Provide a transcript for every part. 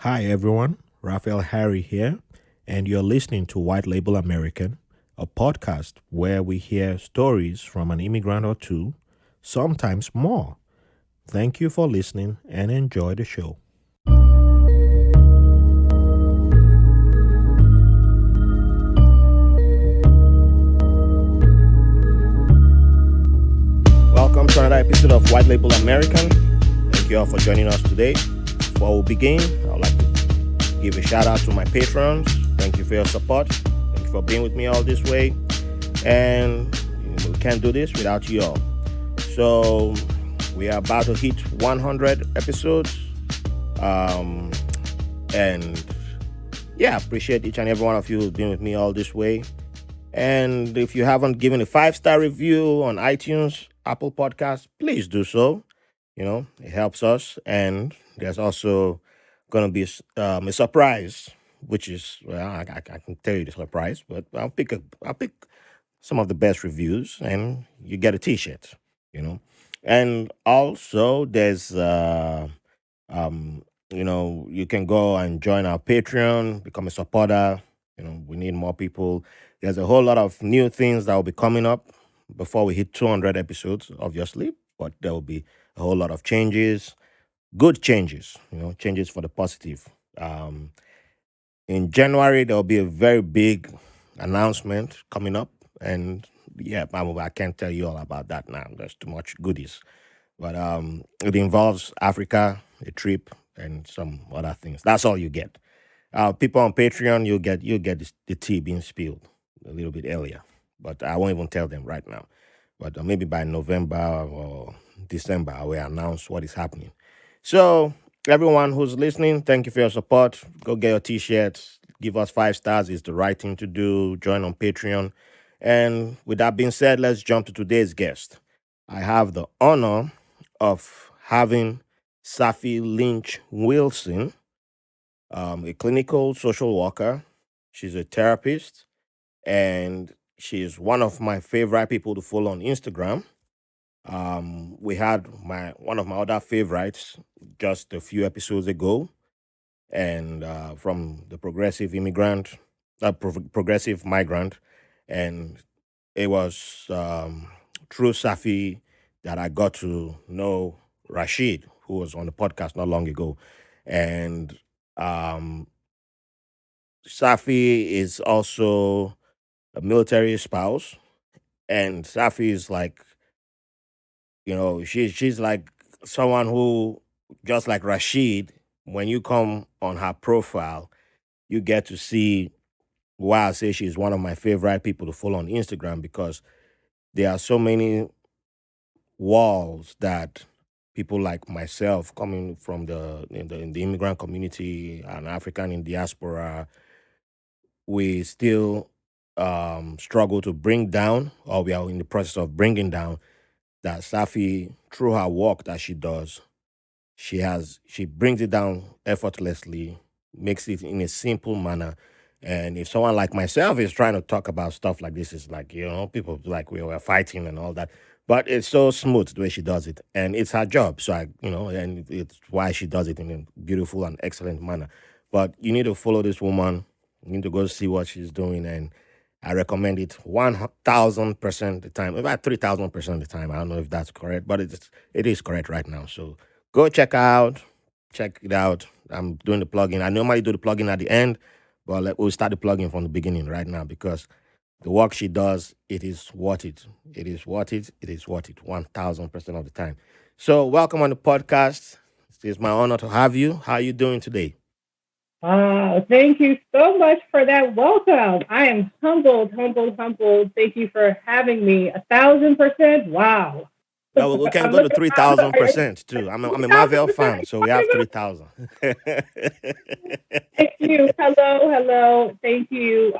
Hi everyone, Raphael Harry here, and you're listening to White Label American, a podcast where we hear stories from an immigrant or two, sometimes more. Thank you for listening and enjoy the show. Welcome to another episode of White Label American. Thank you all for joining us today. Before we begin, I would like to give a shout out to my patrons. Thank you for your support. Thank you for being with me all this way. And we can't do this without you all. So we are about to hit 100 episodes. And yeah, appreciate each and every one of you who's been with me all this way. And if you haven't given a 5-star review on iTunes, Apple Podcasts, please do so. It helps us. And there's also going to be a surprise, which is, well, I can tell you the surprise, but I'll pick some of the best reviews and you get a t-shirt, And also there's, you can go and join our Patreon, become a supporter. We need more people. There's a whole lot of new things that will be coming up before we hit 200 episodes, obviously, but there will be a whole lot of changes, good changes, changes for the positive. In January, there will be a very big announcement coming up, and yeah, I can't tell you all about that now. There's too much goodies, but it involves Africa, a trip, and some other things. That's all you get. People on Patreon, you'll get the tea being spilled a little bit earlier, but I won't even tell them right now. But maybe by November or December, I will announce what is happening. So everyone who's listening, thank you for your support. Go get your t-shirts. Give us 5 stars. It's the right thing to do. Join on Patreon. And with that being said, let's jump to today's guest. I have the honor of having Safi Lynch Wilson, a clinical social worker. She's a therapist, and she's one of my favorite people to follow on Instagram. We had one of my other favorites just a few episodes ago, and from the progressive migrant, and it was through Safi that I got to know Rashid, who was on the podcast not long ago, and um, Safi is also a military spouse, and Safi is like, she's like someone who, just like Rashid, when you come on her profile, you get to see why I say she's one of my favorite people to follow on Instagram, because there are so many walls that people like myself, coming from in the immigrant community and African in diaspora, we still struggle to bring down, or we are in the process of bringing down. That Safi, through her work that she does, she brings it down effortlessly, makes it in a simple manner. And if someone like myself is trying to talk about stuff like this, it's like, people like we were fighting and all that. But it's so smooth the way she does it. And it's her job. So and it's why she does it in a beautiful and excellent manner. But you need to follow this woman. You need to go see what she's doing. And I recommend it 1,000% the time, about 3,000% the time. I don't know if that's correct, but it is correct right now. So go check it out. I'm doing the plugin. I normally do the plugin at the end, but we'll start the plugin from the beginning right now, because the work she does, it is worth it. It is worth it. It is worth it 1,000% of the time. So welcome on the podcast. It's my honor to have you. How are you doing today? Thank you so much for that welcome. I am humbled, humbled, humbled. Thank you for having me. 1,000%. Wow. No, we can I'm go to looking. I'm sorry. 3,000% too. I'm a Marvel 3,000%. fan, so we have 3,000. Thank you. Hello, hello. Thank you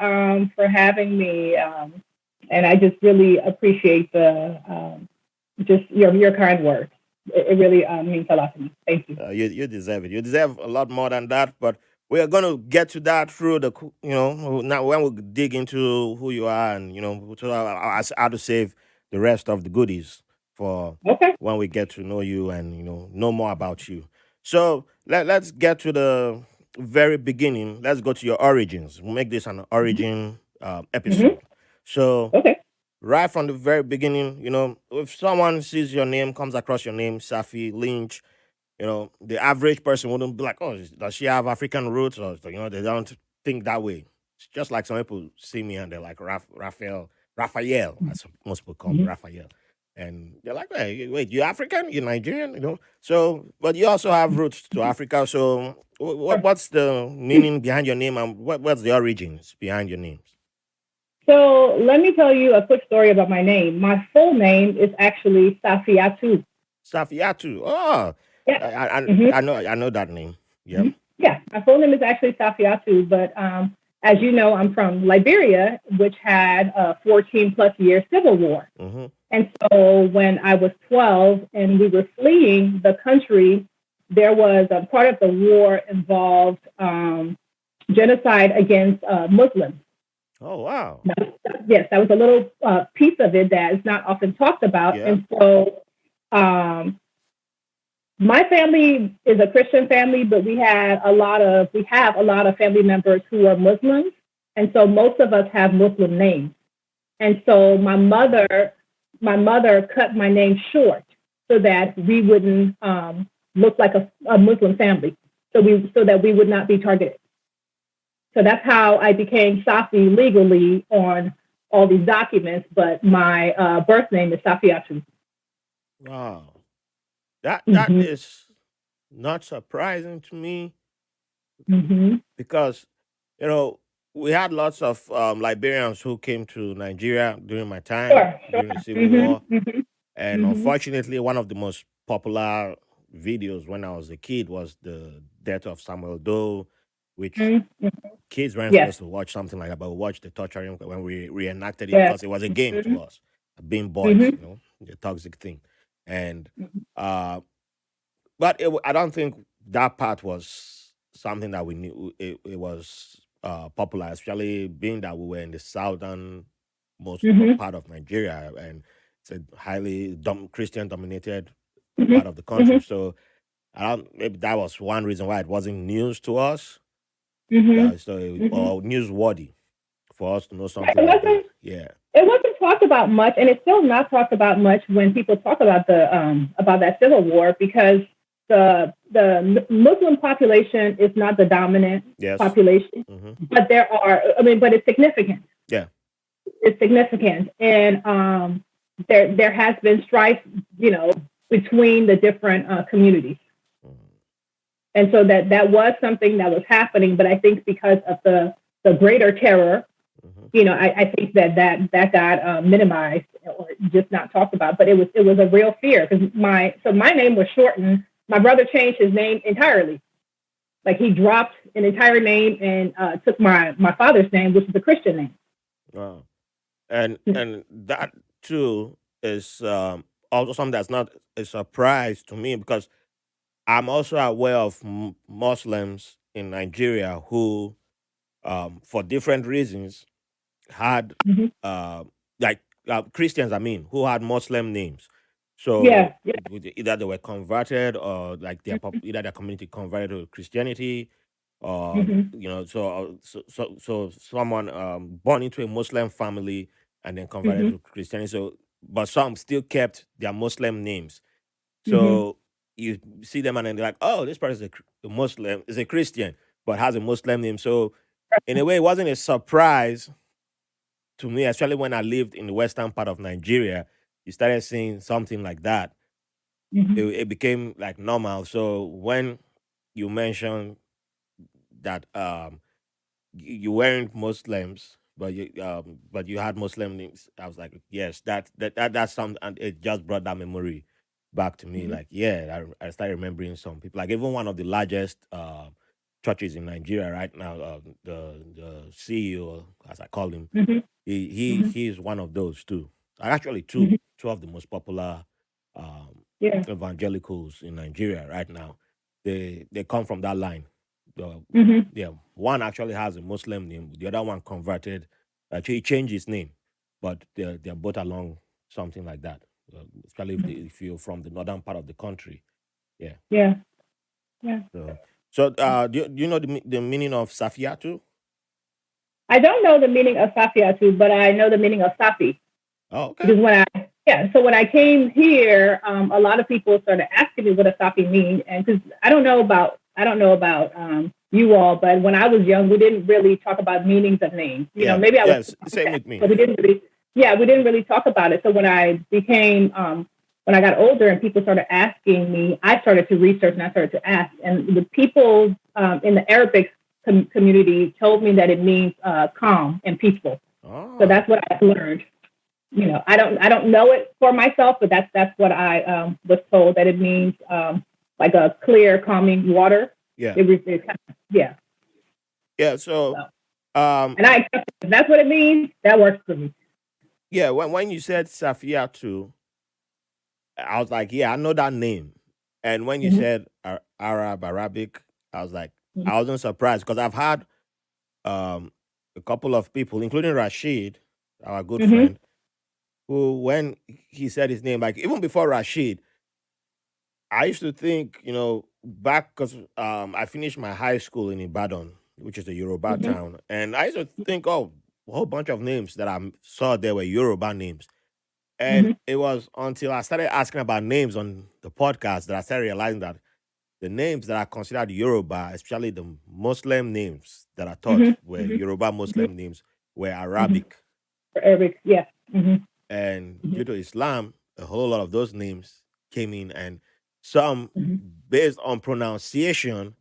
for having me. And I just really appreciate the just your kind words. It really means a lot to me. Thank you. You deserve it. You deserve a lot more than that, but we are going to get to that through now when we dig into who you are, and how to save the rest of the goodies for Okay. when we get to know you and know more about you. So let's get to very beginning, let's go to your origins. We'll make this an Mhm. origin Mhm. episode. So, Okay. right from the very beginning, if someone sees your name, comes across your name, Safi Lynch, the average person wouldn't be like, oh, does she have African roots? Or, they don't think that way. It's just like some people see me and they're like, Raphael, as most people call me, Mhm. Raphael. And they're like, wait, you're African? You're Nigerian? So, but you also have roots to Africa. So, Sure. what's the meaning behind your name and what's the origins behind your names? So let me tell you a quick story about my name. My full name is actually Safiatu. Safiatu. Oh, Yeah. I, I, Mhm. I know that name. Yep. Yeah. My full name is actually Safiatu, but as you know, I'm from Liberia, which had a 14 plus year civil war. Mm-hmm. And so when I was 12 and we were fleeing the country, there was a part of the war involved genocide against Muslims. Oh, wow. Now, yes, that was a little piece of it that is not often talked about. Yeah. And so um, my family is a Christian family, but we have a lot of family members who are Muslims. And so most of us have Muslim names. And so my mother cut my name short so that we wouldn't look like a Muslim family, so that we would not be targeted. So that's how I became Safi legally on all these documents. But my birth name is Safiatu. Wow. That Mm-hmm. is not surprising to me Mm-hmm. because you know we had lots of Liberians who came to Nigeria during my time Sure. Sure. during the Civil War, Mm-hmm. Mm-hmm. and Mm-hmm. unfortunately, one of the most popular videos when I was a kid was the death of Samuel Doe, which Mm-hmm. kids weren't Yes. supposed to watch something like that, but we watched the torturing when we reenacted it Yes. because it was a game Mm-hmm. to us, being boys, Mm-hmm. the toxic thing, and uh but I don't think that part was something that we knew. It was popular, especially being that we were in the southern most Mm-hmm. part of Nigeria, and it's a highly Christian dominated part Mm-hmm. of the country. Mm-hmm. So I don't. Maybe that was one reason why it wasn't news to us. Mm-hmm. Mm-hmm. Or newsworthy for us to know Right. something like that. Yeah. It wasn't talked about much, and it's still not talked about much when people talk about that civil war, because the Muslim population is not the dominant Yes. population, Hmm. but but it's significant. Yeah. It's significant, and there has been strife, you know, between the different communities, Hmm. and so that was something that was happening. But I think because of the greater terror, Hmm. I think that got minimized or just not talked about. But it was a real fear, because my name was shortened. My brother changed his name entirely. Like, he dropped an entire name and took my father's name, which is a Christian name. Wow. And that too is also something that's not a surprise to me because I'm also aware of Muslims in Nigeria who, for different reasons, had Mm-hmm. uh, like Christians, I mean, who had Muslim names. So Yeah, yeah. either they were converted or like either their community converted to Christianity, or Mm-hmm. so someone born into a Muslim family and then converted Mm-hmm. to Christianity. So but some still kept their Muslim names. Mm-hmm. So you see them and then they're like, oh, this person is a Muslim, is a Christian, but has a Muslim name. So in a way, it wasn't a surprise to me, especially when I lived in the western part of Nigeria. You started seeing something like that. Mm-hmm. It became like normal. So when you mentioned that you weren't Muslims, but you had Muslim names, I was like, yes, that's something, and it just brought that memory back to me. Mm-hmm. Like, yeah, I started remembering some people. Like even one of the largest churches in Nigeria right now, the CEO, as I call him, Mm-hmm. Mm-hmm. he is one of those too. Actually, Mm-hmm. two of the most popular um, Yeah. evangelicals in Nigeria right now. They come from that line. The Mm-hmm. Yeah, one actually has a Muslim name. The other one converted. Actually, he changed his name, but they're both along something like that. Especially if you're from the northern part of the country. Yeah. Yeah. Yeah. So. So, do you know the meaning of Safiatu? I don't know the meaning of Safiatu, but I know the meaning of Safi. Oh, okay. Because so when I came here, a lot of people started asking me what a Safi means, and because I don't know about you all, but when I was young, we didn't really talk about meanings of names. Yeah. Maybe I was, Yes. Same with me. but we didn't really talk about it. So when I got older and people started asking me, I started to research and I started to ask, and the people in the Arabic community told me that it means calm and peaceful. So Oh, that's what I learned. I don't know it for myself, but that's what I was told, that it means like a clear, calming water. yeah. It's kind of, yeah. Yeah. So, So, um, and I accept it. If that's what it means, that works for me. yeah. When you said Safiatu, I was like, yeah, I know that name. And when you Mm-hmm. said Arabic, I was like, Mm-hmm. I wasn't surprised because I've had um a couple of people, including Rashid, our good Mm-hmm. friend, who when he said his name, like even before Rashid, I used to think, back because I finished my high school in Ibadan, which is a Yoruba Mm-hmm. town, and I used to think, oh, a whole bunch of names that I saw there were Yoruba names. And Mm-hmm. it was until I started asking about names on the podcast that I started realizing that the names that are considered Yoruba, especially the Muslim names that I thought were Mm-hmm. Yoruba Mm-hmm. Muslim names, were Mm-hmm. Arabic. For Arabic, yeah. Mm-hmm. And Mm-hmm. due to Islam, a whole lot of those names came in, and some, Mm-hmm. based on pronunciation,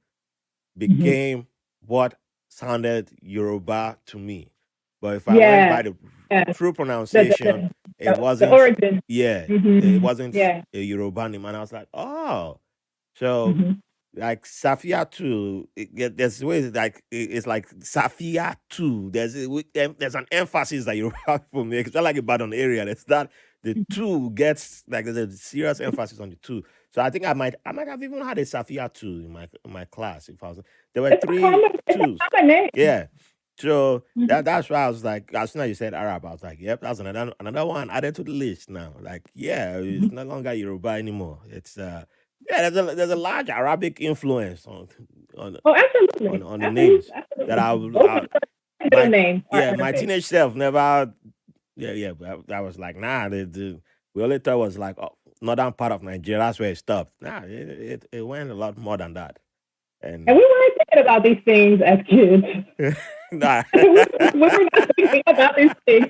Mm-hmm. became what sounded Yoruba to me. But if I went by Yeah. the Yeah. true The pronunciation, the, it the wasn't, origin. yeah, it Mm-hmm. wasn't Yeah. a Yoruba name. And I was like, oh. So, Mm-hmm. like Safia too, there's ways like it's like Safia too. There's an emphasis that you have for me. It's not like about an area. It's that the two gets like there's a serious emphasis on the two. So I might have even had a Safia two in my class if I was. There were three It's twos. a common name. Yeah. So Mm-hmm. that's why I was like, as soon as you said Arab, I was like, yep, that's another one added to the list now. Like, yeah, it's no longer Yoruba anymore. It's yeah, there's a large Arabic influence on Oh, absolutely. on the Absolutely. names that Absolutely. Both of the middle my names are yeah, my Arabic. teenage self never, yeah, but I was like, nah, we only thought it was like, northern part of Nigeria, that's where it stopped. Nah, it went a lot more than that. And And we weren't thinking about these things as kids. nah. We were not thinking about these things.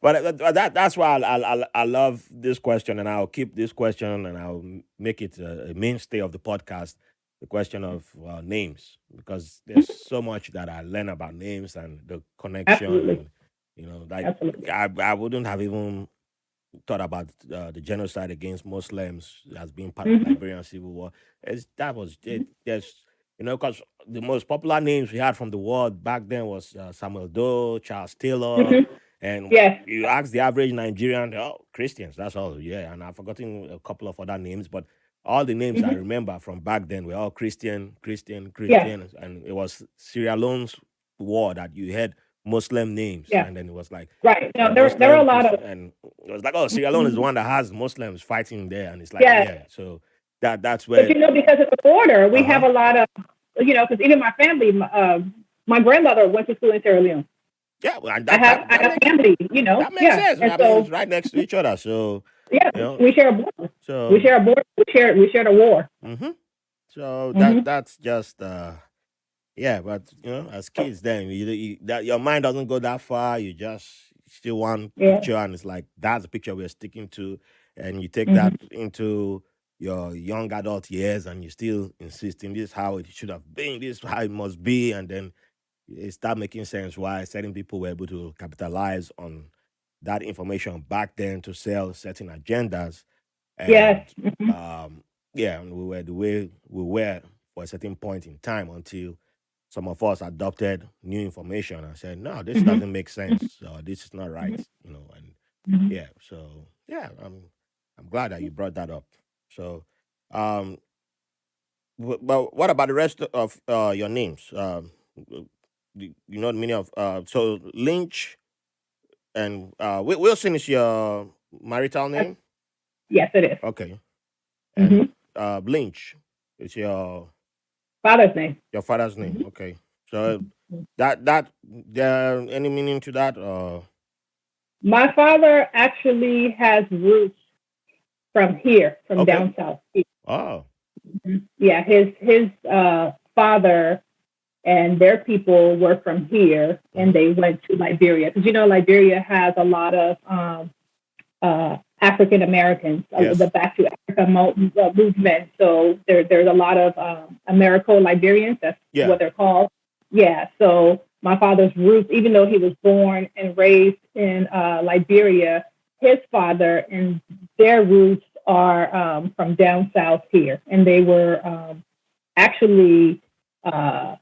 But that's why I love this question, and I'll keep this question, and I'll make it a mainstay of the podcast. The question of names, because there's so much that I learn about names and the connection, Absolutely. and like Absolutely. I wouldn't have even thought about the genocide against Muslims as being part of the Mm-hmm. Liberian Civil War. That was it. There's because the most popular names we had from the world back then was Samuel Doe, Charles Taylor, Mm-hmm. and Yes. you ask the average Nigerian, oh, Christians. That's all. Yeah, and I've forgotten a couple of other names, but all the names I Mm-hmm. remember from back then were all Christian, Christian, Yeah. Christian, and it was Sierra Leone's war that you had Muslim names, Yeah. and then it was like Right. a No, there are a Muslim lot Christian, of. and it was like, oh, Sierra Leone is the Mhm. one that has Muslims fighting there, and it's like, Yes. yeah, so that's But where, because of the border, we uh-huh, have a lot of, because even my family, my grandmother went to school in Sierra Leone. yeah, well, and I that have that I that have makes family, yeah, sense. and I mean, it's so right next to each other, so yeah, you know, we share a border. We so share a border. We share a war. hmm so Hmm. that's just yeah, but as kids, then that your mind doesn't go that far. You just see one Yeah. picture, and it's like that's the picture we're sticking to, and you take that Hmm. into your young adult years, and you still insisting this is how it should have been, this is how it must be, and then it start making sense why certain people were able to capitalize on that information back then to sell certain agendas, Yes. and Hmm. yeah, and we were the way we were for a certain point in time until some of us adopted new information and said, no, this Hmm. doesn't make sense. This is not right. And Hmm. yeah, so yeah, I'm glad that you brought that up. So, um, but what about the rest of your names? You know the meaning of so Lynch and Wilson is your marital name. Yes, it is. Okay, and Hmm. Lynch. It's Father's name. your father's name. Mhm. Okay. So that there any meaning to that? My father actually has roots from here, from Okay. down south. Oh. Yeah, his father and their people were from here, and Hmm. they went to Liberia because Liberia has a lot of African Americans, the Yes. Back to Africa movement. So there's a lot of Americo Liberians. That's Yeah. what they're called. Yeah. So my father's roots, even though he was born and raised in Liberia, his father and their roots are from down south here, and they were actually uh,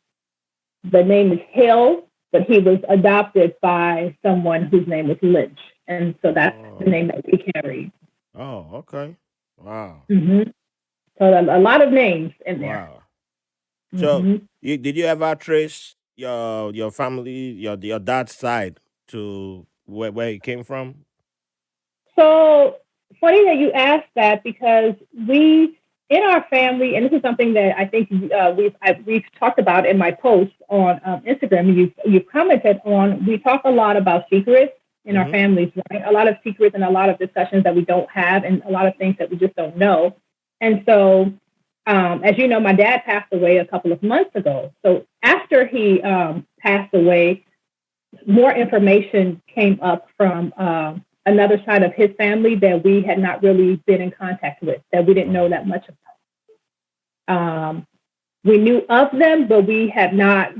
the name is Hill, but he was adopted by someone whose name was Lynch, and so that's the Oh. name that we carry. Oh. Okay. Wow. hmm So a lot of names in there. Wow. So, hmm did you ever trace your family, your dad's side to where he came from? So funny that you asked that because we in our family, and this is something that I think we've talked about in my post on Instagram. You've commented on. We talk a lot about secrets in our Mm-hmm. families, right? A lot of secrets and a lot of discussions that we don't have, and a lot of things that we just don't know. And so, as you know, my dad passed away a couple of months ago. So after he passed away, more information came up from another side of his family that we had not really been in contact with, that we didn't know Oh. that much about. We knew of them, but we had not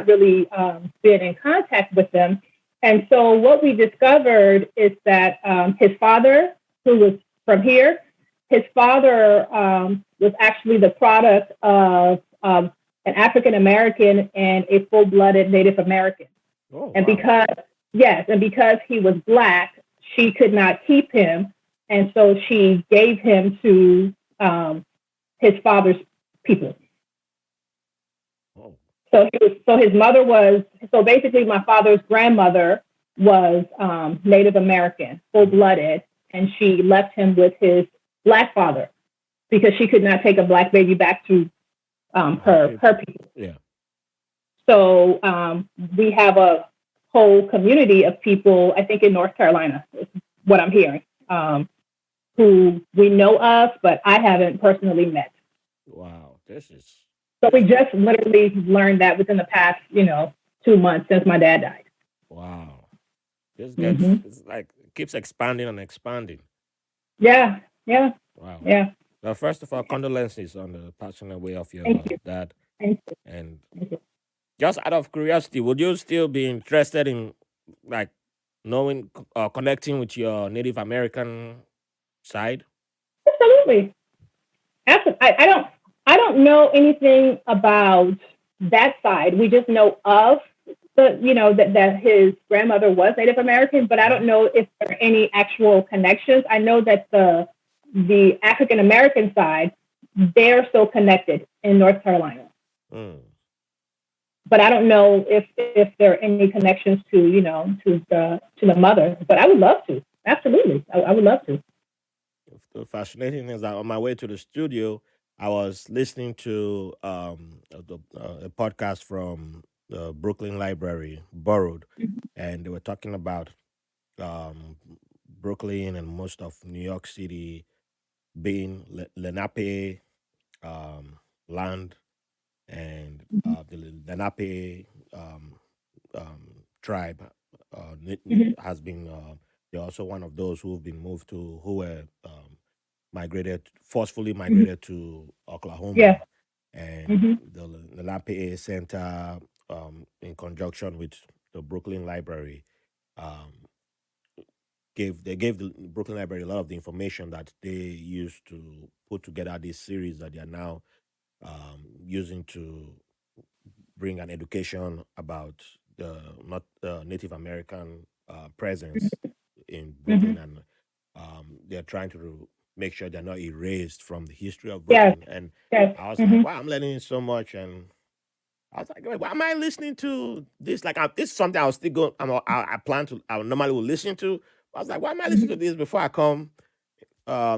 really been in contact with them. And so what we discovered is that his father, who was from here, his father was actually the product of an African American and a full-blooded Native American. Oh. And Wow. because he was black, she could not keep him, and so she gave him to his father's people. Oh. So his mother was so basically my father's grandmother was Native American, full Mm-hmm. blooded, and she left him with his black father because she could not take a black baby back to Her her people. people. Yeah. So we have a whole community of people, I think in North Carolina, is what I'm hearing, who we know of, but I haven't personally met. Wow. This is So we this. just literally learned that within the past, 2 months since my dad died. Wow. This gets hmm it's like it keeps expanding and expanding. Yeah, yeah, Wow. yeah. Well, first of all, condolences on the passing away of Thank your you. dad. Thank you. And Thank you. just out of curiosity, would you still be interested in like knowing or connecting with your Native American side? Absolutely. Absolutely. I don't know anything about that side. We just know of that his grandmother was Native American, but I Hmm. don't know if there are any actual connections. I know that the African American side, they're so connected in North Carolina, Mm. but I don't know if there are any connections to the mother. But I would love to. Absolutely, I would love to. The fascinating thing is that on my way to the studio, I was listening to a podcast from the Brooklyn Library, Borrowed, and they were talking about um, Brooklyn and most of New York City being Lenape um, land, and the Lenape um, tribe has been. They're also one of those who've been moved to who were forcefully hmm migrated to Yeah. Oklahoma, and hmm the Lenape Center, in conjunction with the Brooklyn Library, um, gave the Brooklyn Library a lot of the information that they used to put together this series that they are now using to bring an education about the not Native American presence in hmm Brooklyn, and they're trying to make sure they're not erased from the history of Yes. Brooklyn. And Yes. I was like, hmm wow, I'm learning so much, and I was like, wait, why am I listening to this? Like, this is something I was still going. I plan to. I normally would listen to. I was like, why am I listening to this before I come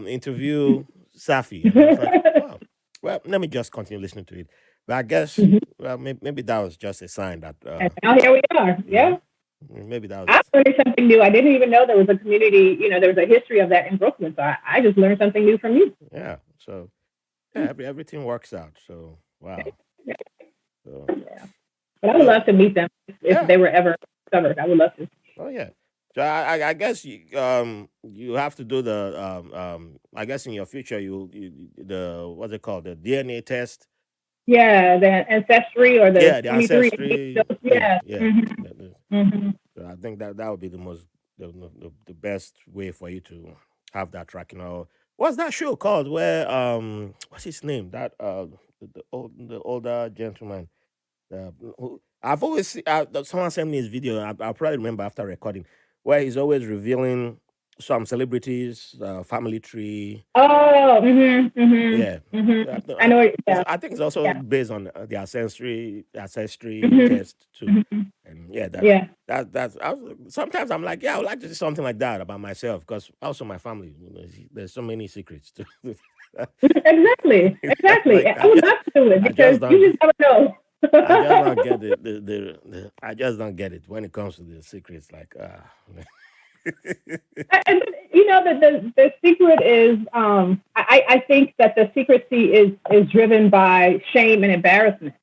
interview Safi? And I was like, wow. Well, let me just continue listening to it. But I guess, Mhm. well, maybe that was just a sign that, And now here we are. mhm, Yeah. maybe that was I just, learned something new. I didn't even know there was a community, there was a history of that in Brooklyn. So I just learned something new from you. yeah. So, yeah, everything works out. So, wow. Yeah. So, Yeah. But I would well, love to meet them if yeah. they were ever discovered. I would love to. Oh, yeah. So I guess you have to do the I guess in your future the what's it called, the DNA test. Yeah, the ancestry or the Yeah, the 23. ancestry. Yeah, Yeah. yeah. Mm-hmm. Mm-hmm. So I think that would be the best way for you to have that tracking. Or what's that show called? Where what's his name? That the older gentleman. I've always someone sent me his video. I'll probably remember after recording, where he's always revealing some celebrities, family tree. Oh, mm-hmm, Yeah, mm-hmm, I, mm-hmm. I I, know it. it's, Yeah, I think it's also yeah. based on the ancestry Mm-hmm, test too. mm-hmm. And yeah, Yeah. sometimes I'm like, yeah, I would like to do something like that about myself because also my family. There's so many secrets too. Exactly. Exactly. Like I would love to do it I just because don't. you just never know. I just don't get it. I just don't get it when it comes to the secrets. Like, And that the secret is I think that the secrecy is driven by shame and embarrassment.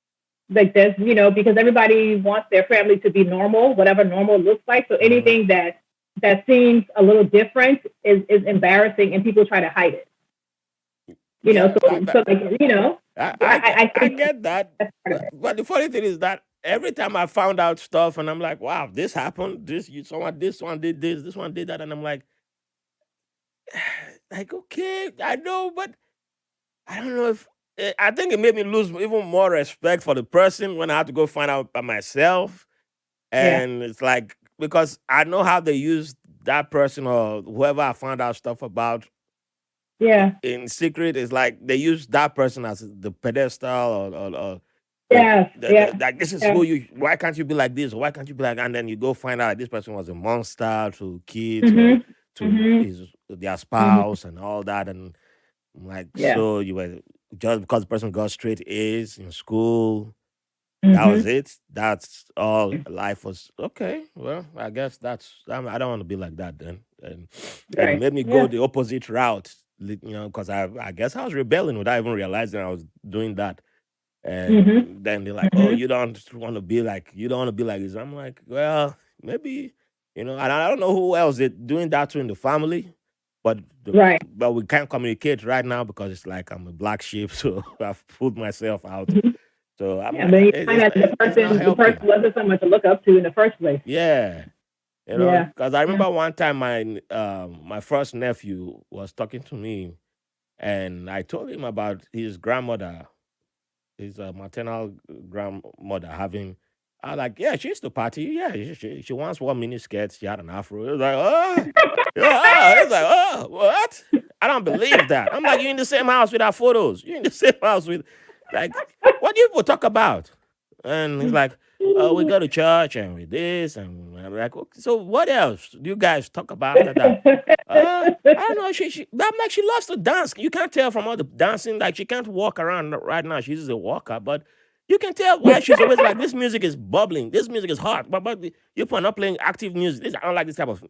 Like this, because everybody wants their family to be normal, whatever normal looks like. So mhm. anything that seems a little different is embarrassing, and people try to hide it. Yeah, So like I I think get that, that's part of it. but the funny thing is that every time I found out stuff, and I'm like, wow, this happened. This one did this one did that, and I'm like, okay, I know, but I don't know if I think it made me lose even more respect for the person when I had to go find out by myself. Yeah, And it's like because I know how they use that person or whoever I found out stuff about yeah, in secret. Is like they use that person as the pedestal or yes, yeah, like this is yeah. who you. Why can't you be like this? Why can't you be like? And then you go find out this person was a monster to kids or Mhm, to mhm, his their mhm. spouse and all that. And I'm like, Yeah. so you were just because the person got straight A's in school. That was Mhm. it. That's all life was. Okay, well, I guess I don't want to be like that then. And it Right. made me go Yeah. the opposite route, because I guess I was rebelling without even realizing I was doing that. Mhm. And then they're like, "Oh, Mhm. you don't want to be like this." I'm like, "Well, maybe, and I don't know who else is doing that to in the family, but Right. but we can't communicate right now because it's like I'm a black sheep, so I've pulled myself out. Mhm. So I'm Yeah, like, but you find it's out that it's not the person helping. wasn't someone to look up to in the first place. Yeah, Yeah. because I Yeah. remember one time my first nephew was talking to me, and I told him about his grandmother, his maternal grandmother having. I was like, yeah, she used to party. Yeah, she once wore mini skirts. She had an afro. It was like, oh, yeah, it's like, oh, what? I don't believe that. I'm like, you in the same house with our photos. You in the same house with, like, what do you people talk about? And he's like, oh, we go to church and we this. And I'm like, okay, so what else do you guys talk about after that? I don't know. That like she loves to dance. You can't tell from all the dancing. Like she can't walk around right now. She's a walker, but you can tell why she's always like this. Music is bubbling. This music is hot. But you are not playing active music. I don't like this type of.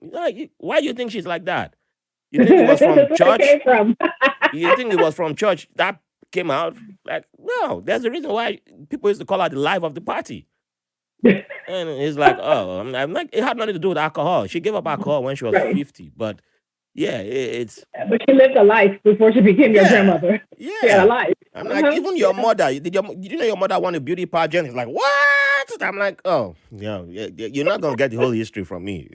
Why do you think she's like that? You think it was That's from where it church? came from. You think it was from church that came out? Like no, there's a reason why people used to call her the life of the party. And it's like, oh, I'm like, it had nothing to do with alcohol. She gave up alcohol when she was Right. 50. But yeah, it's But she lived a life before she became your yeah, grandmother. She had a yeah. life. I'm like, Uh-huh. even your Yeah. mother, did you know your mother won a beauty pageant? He's like, what? I'm like, oh, yeah, you're not gonna get the whole history from me.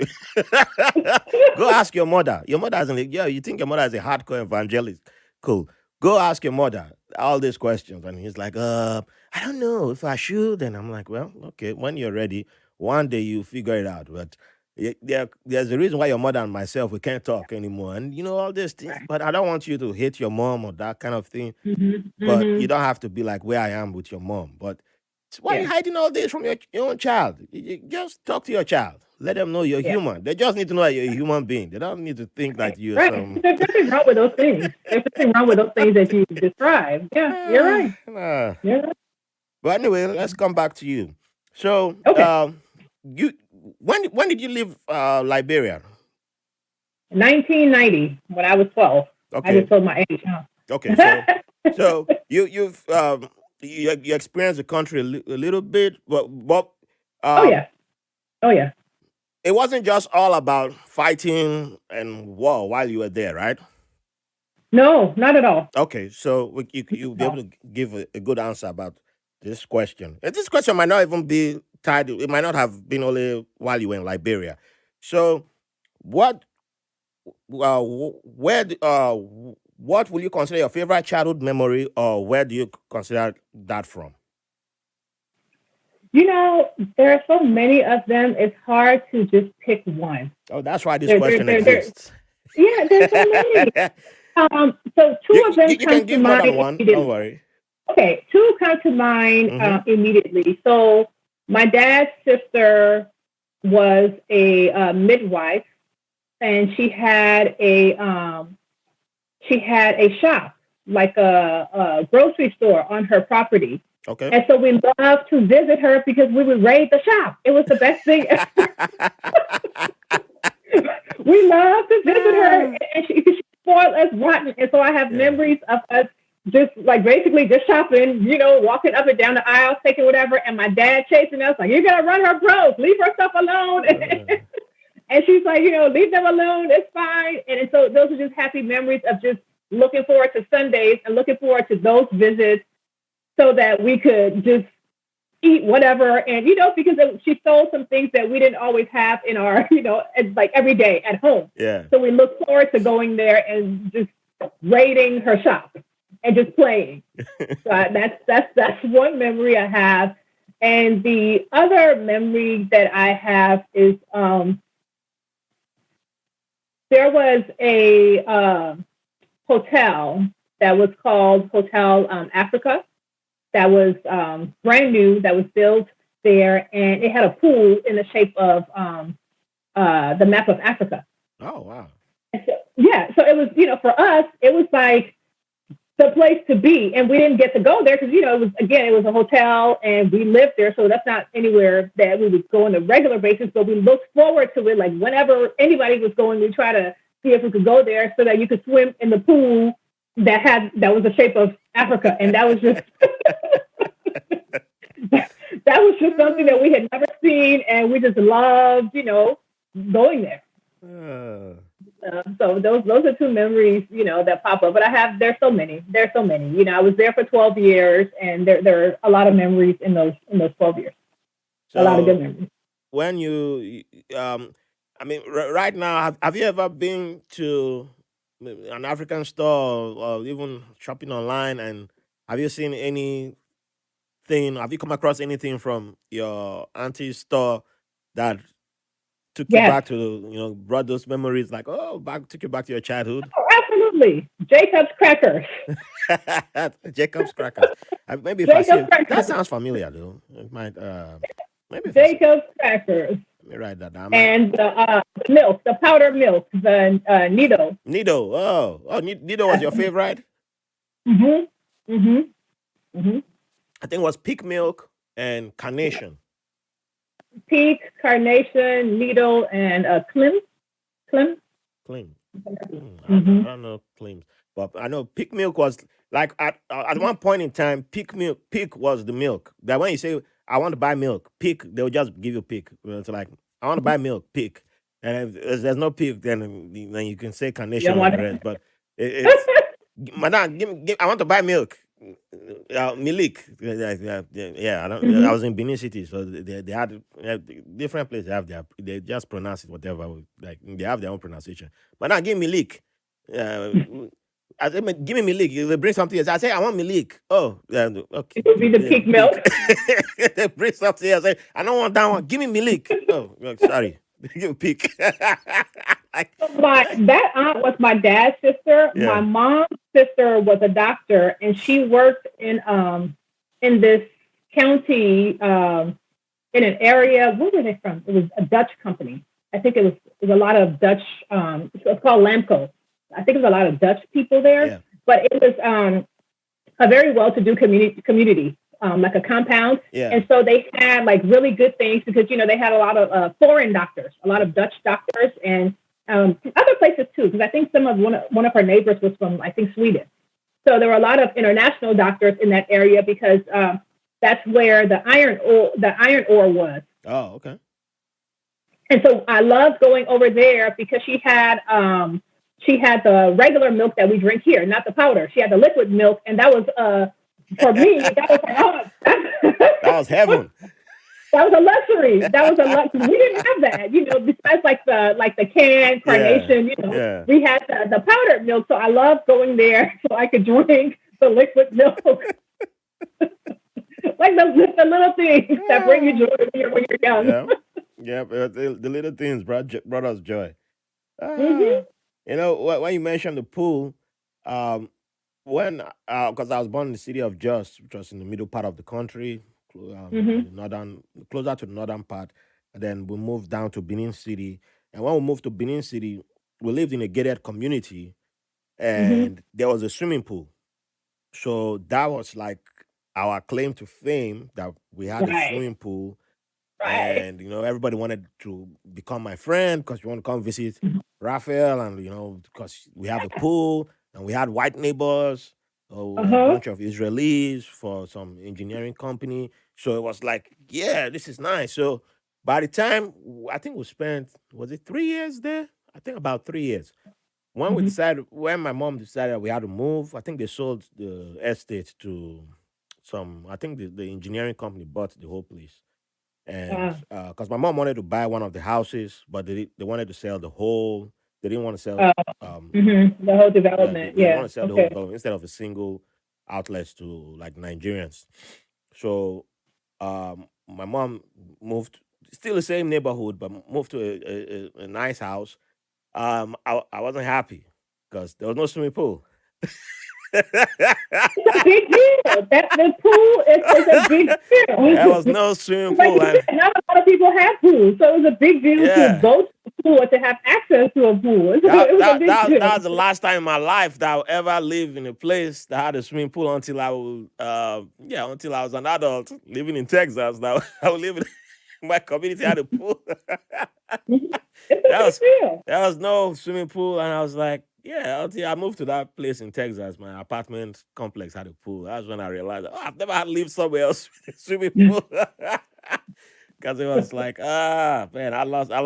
Go ask your mother. Your mother hasn't. Yeah, you think your mother is a hardcore evangelist? Cool. Go ask your mother all these questions, and he's like, I don't know if I should. And I'm like, well, okay, when you're ready, one day you figure it out. But there's a reason why your mother and myself we can't talk anymore, and all these things. Right. But I don't want you to hate your mom or that kind of thing. Mhm. But you Mhm. don't have to be like where I am with your mom. But Why are you hiding all this from your own child? You just talk to your child. Let them know you're yeah. human. They just need to know that you're a human being. They don't need to think that you're Right. some. There's nothing wrong with those things. There's nothing wrong with those things that you described. Yeah, you're right. Nah. You're right. But anyway, let's come back to you. So, Okay. you when did you leave Liberia? 1990, when I was 12. I Okay, just told my age, huh? okay. So you experienced the country a little bit, but Oh um, yeah. Oh yeah. it wasn't just all about fighting and war while you were there, right? No, not at all. Okay, so you'll be able No. to give a good answer about this question. And this question might not even be tied. It might not have been only while you were in Liberia. So, what, what will you consider your favorite childhood memory, or where do you consider that from? You know, there are so many of them. It's hard to just pick one. Oh, that's why this There, question there, there. exists. Yeah, there's so many. So two of them You come can to give more mind than one. Don't immediately. worry. Okay, two come to mind Mm-hmm. immediately. So my dad's sister was a midwife, and she had a shop, like a grocery store on her property. Okay. And so we loved to visit her because we would raid the shop. It was the best thing. We loved to visit her, and she spoiled us rotten. And so I have Yeah. memories of us just like basically just shopping, walking up and down the aisle, taking whatever, and my dad chasing us like, "You gotta run her broke, leave her stuff alone." And she's like, "Leave them alone, it's fine." And so those are just happy memories of just looking forward to Sundays and looking forward to those visits so that we could just eat whatever. And, because she sold some things that we didn't always have in our, like every day at home. Yeah. So we look forward to going there and just raiding her shop and just playing. So that's one memory I have. And the other memory that I have is there was a hotel that was called Hotel Africa that was brand new, that was built there, and it had a pool in the shape of the map of Africa. Oh, wow. So it was, for us, it was like the place to be, and we didn't get to go there because, it was a hotel, and we lived there, so that's not anywhere that we would go on a regular basis, but we looked forward to it, like whenever anybody was going, we try to see if we could go there so that you could swim in the pool that was the shape of Africa, and that was just that was just something that we had never seen, and we just loved, going there. So those are two memories, that pop up. But there's so many. I was there for 12 years, and there are a lot of memories in those 12 years. A lot of good So memories. when right now, have you ever been to an African store or even shopping online, and have you seen anything? Have you come across anything from your auntie's store that took you Yes. back to brought those memories, like, took you back to your childhood? Oh, absolutely. Jacob's crackers. Jacob's crackers. Maybe if I see Jacob's it, that crackers. sounds familiar though. It might maybe if I see it, Jacob's crackers. let me write that down. And the milk, the powdered milk, the Nido. Nido. Nido was your favorite? Mhm. Mhm. Mhm. I think it was peak milk and carnation. Peak, carnation, Nido, and Clem. Clem. Clean. I Mhm. don't know claims, but I know peak milk was like at one point in time, peak was the milk. That when you say I want to buy milk, peak, they'll just give you peak. It's like I want to buy milk, peak, and if there's no peak, then you can say You don't carnation and want the rest. But it's madam, I want to buy milk. Milik, yeah. I Mhm. was in Benin City, so they had different places. They just pronounce it whatever. Like they have their own pronunciation. But now give me leak. Uh, I said, give me Milik. They bring something else. I say I want Milik. Oh, okay. It would be the peak milk. Peak. They bring something else. I say I don't want that one. Give me Milik. Oh, sorry. Give me peak. Like, That aunt was my dad's sister. My yeah. mom's sister was a doctor, and she worked in this county in an area. Where were they from? It was a Dutch company. I think it was a lot of Dutch. It's called Lamco. I think it was a lot of Dutch people there, Yeah. but it was a very well-to-do community, like a compound. Yeah. And so they had like really good things because they had a lot of foreign doctors, a lot of Dutch doctors, and other places too. Because I think one of her neighbors was from, I think, Sweden. So there were a lot of international doctors in that area because that's where the iron ore was. Oh, okay. And so I loved going over there because she had the regular milk that we drink here, not the powder. She had the liquid milk, and that was for me that was like, That was heaven. that was a luxury. That was a luxury. We didn't have that, besides like the canned Yeah. carnation. Yeah. We had the powdered milk. So I loved going there so I could drink the liquid milk. Like the little things that bring you joy when you're young. Yeah. Yeah. But the little things brought us joy. Hmm. Ah. When you mentioned the pool, um, when because I was born in the city of Jos, which was in the middle part of the country, in Hmm. the northern, closer to the northern part, and then we moved down to Benin City. And when we moved to Benin City, we lived in a gated community, Hmm. and there was a swimming pool. So that was like our claim to fame that we had a Right. swimming pool, Right. and everybody wanted to become my friend because you want to come visit Raphael, and because we have a pool, and we had white neighbors, Uh a huh. bunch of Israelis for some engineering company. So it was like, yeah, this is nice. So by the time I think we spent, was it 3 years there? I think about 3 years. Hmm. When my mom decided we had to move, I think they sold the estate to I think the engineering company bought the whole place. And Uh, because my mom wanted to buy one of the houses, but they wanted to sell the whole. They didn't want to sell. uh, Um, the whole yeah, they, development. they want Yeah. to sell the whole Okay. development instead of a single outlets to like Nigerians. So my mom moved, still the same neighborhood, but moved to a nice house. I wasn't happy because there was no swimming pool. It's a big deal. That the pool is a big There was deal. no swimming Like pool, you and said, not a lot of people have pools, so it was a big deal to yeah, go to the pool or to have access to a pool. So that it was a that big that deal. that was the last time in my life that I would ever live in a place that had a swimming pool until until I was an adult living in Texas. Now I would live in my community had a pool. Mhm. It's a That big was deal. there was no swimming pool, and I was like, yeah. Until I moved to that place in Texas, my apartment complex had a pool. That's when I realized, oh, I've never had lived somewhere else with a swimming pool, because it was like, man, I lost that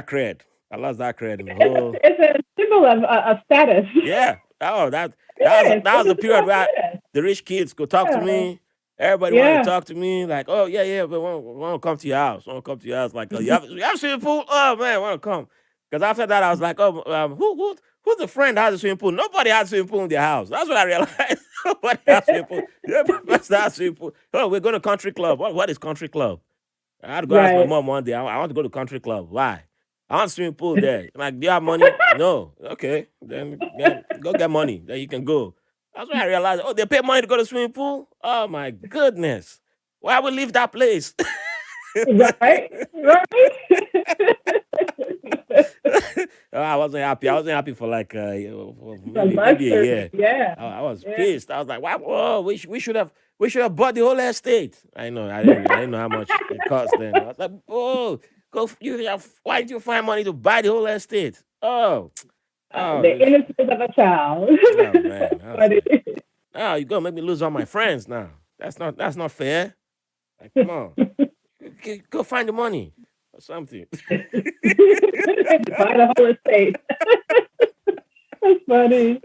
cred. I lost that cred in the whole. It's a symbol of status. Yeah. Oh, that that was Yes, that was it's the a symbol period of where status. the rich kids could talk to Yeah. me. Everybody wanted to Yeah. talk to me, like, oh yeah, yeah, but want to come to your house. Want to come to your house, like, oh, Mhm. you have a swimming pool? Oh man, want to come? Because after that, I was like, oh, who's the friend that has a swimming pool? Nobody has a swimming pool in their house. That's what I realized. Nobody has a swimming pool. Yeah, professor has a swimming pool. Oh, we're going to country club. What is country club? I had to go ask my Right. mom one day. I want to go to country club. Why? I want swimming pool there. Like, do you have money? No. Okay. Then go get money. Then you can go. That's when I realized, oh, they pay money to go to swimming pool? Oh my goodness. Why would leave that place? Right. Right. I wasn't happy. I wasn't happy for like for It's a maybe a luxury. year. Yeah. I was Yeah. pissed. I was like, "Wow, whoa, we should have bought the whole estate." I know. I didn't know how much it cost then. I was like, "Oh, why did you find money to buy the whole estate?" Oh, oh, The innocence of a child. oh man, I was But like, "Oh, you gonna make me lose all my friends now? That's not fair." Like, come on, go find the money or something. buy the whole estate. That's funny.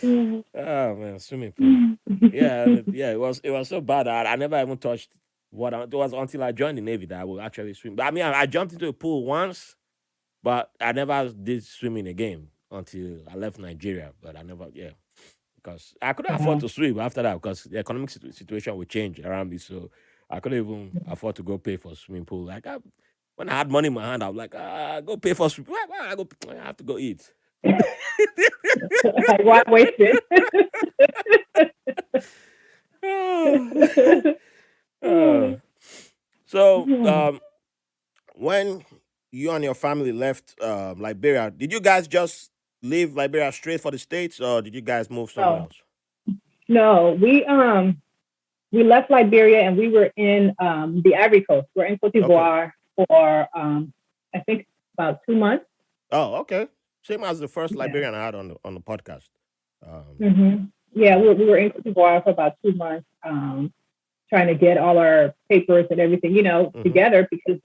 Mm. Oh man, swimming pool. Yeah, yeah. It was so bad. I never even touched water. It was until I joined the Navy that I would actually swim. But I mean, I jumped into a pool once, but I never did swimming again until I left Nigeria. But I never, yeah, because I couldn't afford Wow. to swim after that because the economic situation would change around me. So I couldn't even afford to go pay for a swimming pool. When I had money in my hand, I was like, go pay for swimming. Why I go? I have to go eat. Like, why waste it? Uh, so, when you and your family left Liberia, did you guys just leave Liberia straight for the States, or did you guys move somewhere Oh else? no, we left Liberia and we were in the Ivory Coast. We're in Cote Okay. d'Ivoire for I think about 2 months. Oh, okay. Same as the first Yeah. Liberian I had on the podcast. Um, Yeah, yeah. we were in Cote d'Ivoire for about 2 months, trying to get all our papers and everything, Mm-hmm. together because,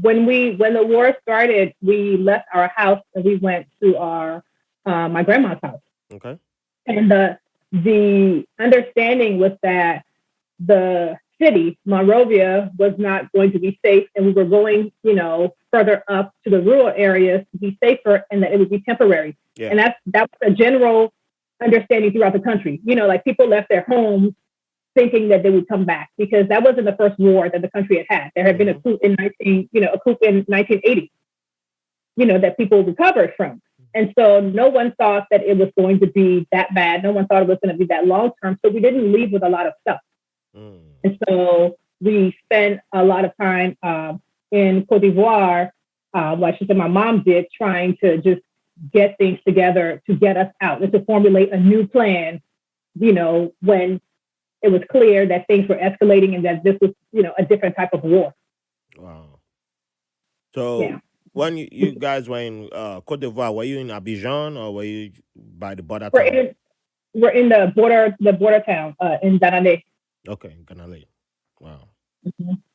when the war started, we left our house and we went to our my grandma's house. Okay. And the understanding was that the city, Monrovia, was not going to be safe, and we were going, further up to the rural areas to be safer, and that it would be temporary. Yeah. And that was a general understanding throughout the country. Like people left their homes thinking that they would come back because that wasn't the first war that the country had had. There had been a Mm-hmm. coup in 1980, that people recovered from. And so no one thought that it was going to be that bad. No one thought it was going to be that long term. So we didn't leave with a lot of stuff. Mm. And so we spent a lot of time in Cote d'Ivoire, like she said, my mom did, trying to just get things together to get us out and to formulate a new plan, when it was clear that things were escalating and that this was, a different type of war. Wow. So Yeah. when you guys were in Cote d'Ivoire, were you in Abidjan or were you by the border We're town? in, we're in the border town in Danane. Okay, Ganale. Wow.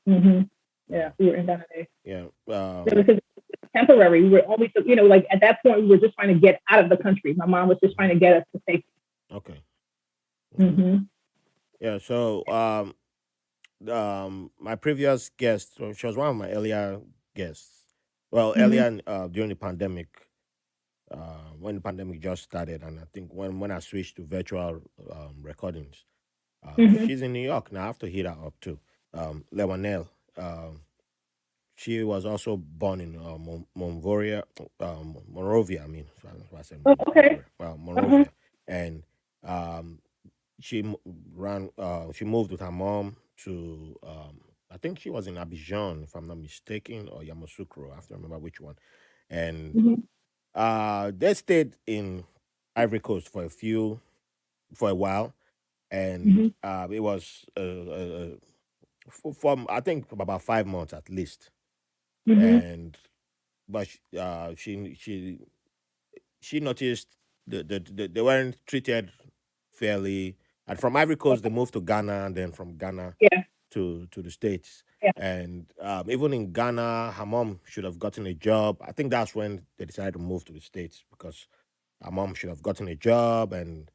Mm-hmm. Yeah, Wow. we were in Danane. Yeah. Yeah, because it's temporary. We were always, like at that point, we were just trying to get out of the country. My mom was just trying to get us to safety. Okay. Okay. Mm-hmm. Yeah. So my previous guest, so she was one of my earlier guests. Well, Mm-hmm. earlier during the pandemic, when the pandemic just started, and I think when I switched to virtual recordings, Mm-hmm. she's in New York now. I have to hit her up too. Lewanel. Um, she was also born in Monrovia. I mean, that's why I said Oh, okay. Monrovia. Well, Uh-huh. Monrovia, and um, she ran. She moved with her mom to. I think she was in Abidjan, if I'm not mistaken, or Yamoussoukro. I have to remember which one. And Mm-hmm. they stayed in Ivory Coast for a while, and Mm-hmm. it was for I think about 5 months at least. Mm-hmm. And but she noticed they weren't treated fairly. And from Ivory Coast, they moved to Ghana, and then from Ghana Yeah. to the States. Yeah. And even in Ghana, her mom should have gotten a job. I think that's when they decided to move to the States because her mom should have gotten a job, and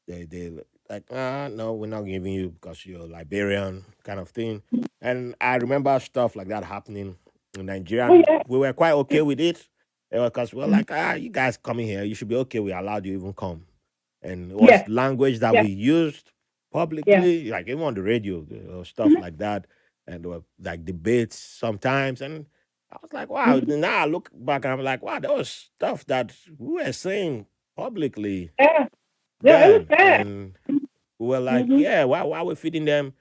they like, no, we're not giving you because you're Liberian, kind of thing. And I remember stuff like that happening in Nigeria, Oh and yeah. we were quite okay with it because we're Mhm. like, you guys coming here, you should be okay. We allowed you even come, and it was Yeah. language that Yeah. we used Yeah. publicly, like even on the radio, stuff Mm-hmm. like that, and there were like debates sometimes, and I was like, wow. Mm-hmm. Now I look back and I'm like, wow, there was stuff that we were saying publicly Yeah. Yeah. It was then, bad. and we were like, Mm-hmm. yeah, why are we feeding them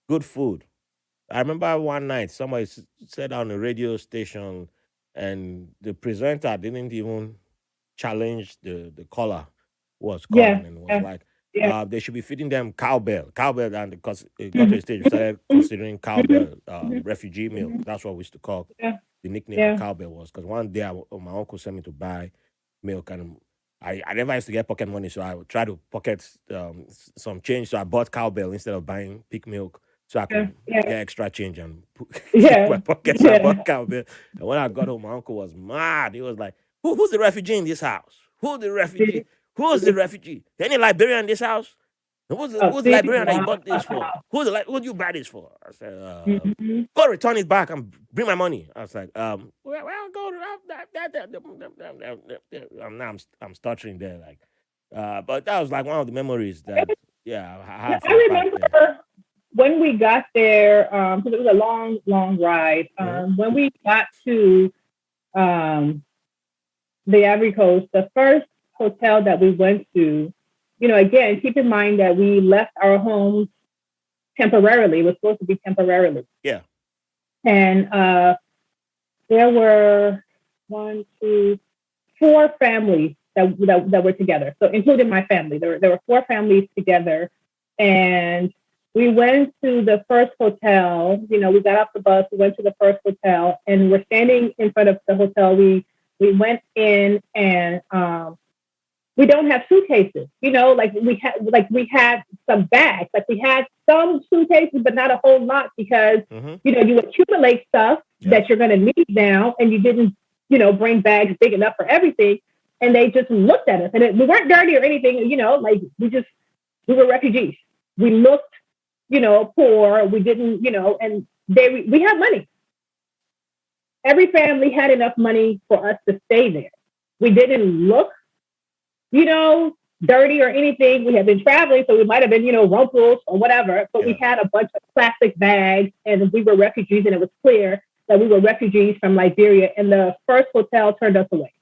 good food? I remember one night somebody said on a radio station, and the presenter didn't even challenge the caller who was Yeah. calling, and was Yeah. like, Yeah. they should be feeding them cowbell, and because it got to Mm-hmm. a stage, we started Mm-hmm. considering Mm-hmm. cowbell refugee milk. Mm-hmm. That's what we used to call Yeah. the nickname for Yeah. cowbell was because one day my uncle sent me to buy milk, and I never used to get pocket money, so I would try to pocket some change. So I bought cowbell instead of buying pig milk, so I Yeah. could Yeah. get extra change and keep my Yeah. pockets. So I Yeah. bought cowbell, and when I got home, my uncle was mad. He was like, who's the refugee in this house? Who's the refugee? See? Who's the refugee? Any Liberian in this house? Oh, Who's the see? Liberian that you Wow. bought this for? Who do you buy this for? I said, Mm-hmm. go return it back and bring my money. I was like, well go to now I'm stuttering there, like, but that was like one of the memories that, yeah, I Yeah, had I from back then. remember when we got there, because it was a long, long ride. Hmm. When we got to um, the Ivory Coast, the first hotel that we went to, again, keep in mind that we left our homes temporarily. It was supposed to be temporarily. Yeah. And there were one, two, four families that were together. So including my family, there were four families together, and we went to the first hotel. You know, we got off the bus, we went to the first hotel, and we're standing in front of the hotel. We went in, and we don't have suitcases. You know, we had some bags, like we had some suitcases, but not a whole lot because you know you accumulate stuff that you're going to need now, and you didn't bring bags big enough for everything. And they just looked at us, and we weren't dirty or anything. You know, like we were refugees. We looked, poor. We didn't, and we had money. Every family had enough money for us to stay there. We didn't look, dirty or anything. We had been traveling, so we might have been, rumples or whatever, but we had a bunch of plastic bags, and we were refugees, and it was clear that we were refugees from Liberia, and the first hotel turned us away.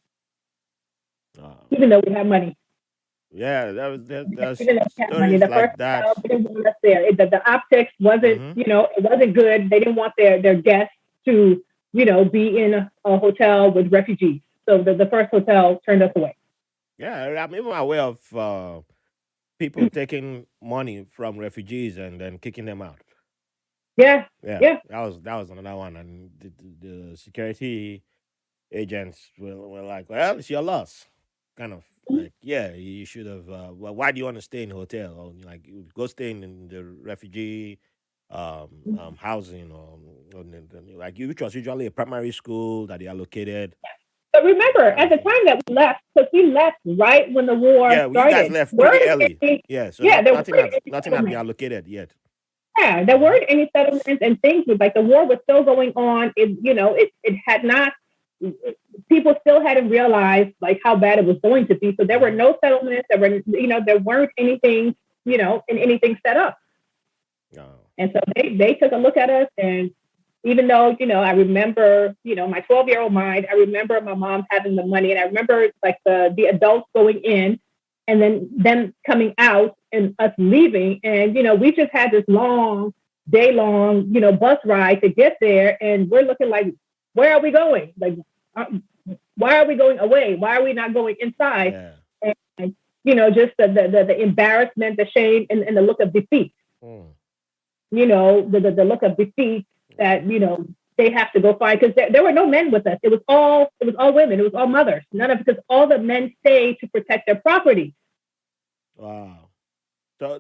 Even though we had money. Yeah, that's even though we had money. stories The like first that. hotel, they didn't want us there. The optics wasn't, it wasn't good. They didn't want their guests to, be in a hotel with refugees. So the first hotel turned us away. Yeah, I'm even aware of people taking money from refugees and then kicking them out. Yeah, Yeah, yeah. that was another one, and the security agents were like, "Well, it's your loss." Kind of like, yeah, you should have. Well, why do you want to stay in a hotel? Or like, you go stay in the refugee housing, like which was usually a primary school that they allocated. But remember, Kind at of the thing. time that we left, because we left right when the war Yeah, well, you guys started, left weren't pretty early. any, Yeah, so yeah, not there weren't any nothing had been settlements. allocated yet. Yeah, there Hmm. weren't any settlements and things. Like the war was still going on. It had not. People still hadn't realized like how bad it was going to be. So there were Hmm. no settlements. There weren't anything, and anything set up. Oh. And so they took a look at us, and even though, I remember, my 12-year-old mind, I remember my mom having the money, and I remember like the adults going in and then them coming out and us leaving. And, we just had this day long, bus ride to get there. And we're looking like, where are we going? Like, uh, why are we going away? Why are we not going inside? Yeah. And, just the embarrassment, the shame, and the look of defeat, Mm. the look of defeat that, they have to go find, because there were no men with us. It was all women. It was all mothers. None of, because all the men stayed to protect their property. Wow.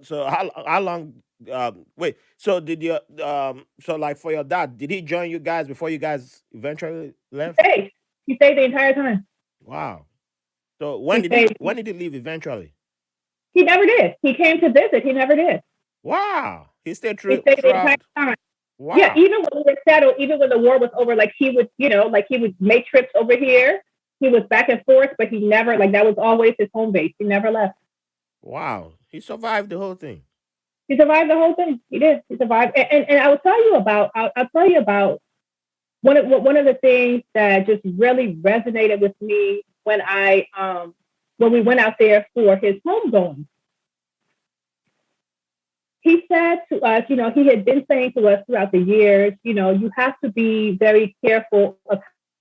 So how long? Wait. So did you so like for your dad, did he join you guys before you guys eventually He left? stayed. He stayed the entire time. Wow. So He stayed. when did he leave eventually? He never did. He came to visit. He never did. Wow. He stayed He stayed the entire throughout. time. Yeah, Wow. even when we were settled, even when the war was over, like he would, like he would make trips over here. He was back and forth, but he never, like that was always his home base. He never left. Wow. He survived the whole thing. He survived the whole thing. He did. He survived. And I will tell you about. I'll tell you about one of the things that just really resonated with me when we went out there for his homegoing. He said to us, he had been saying to us throughout the years, you have to be very careful of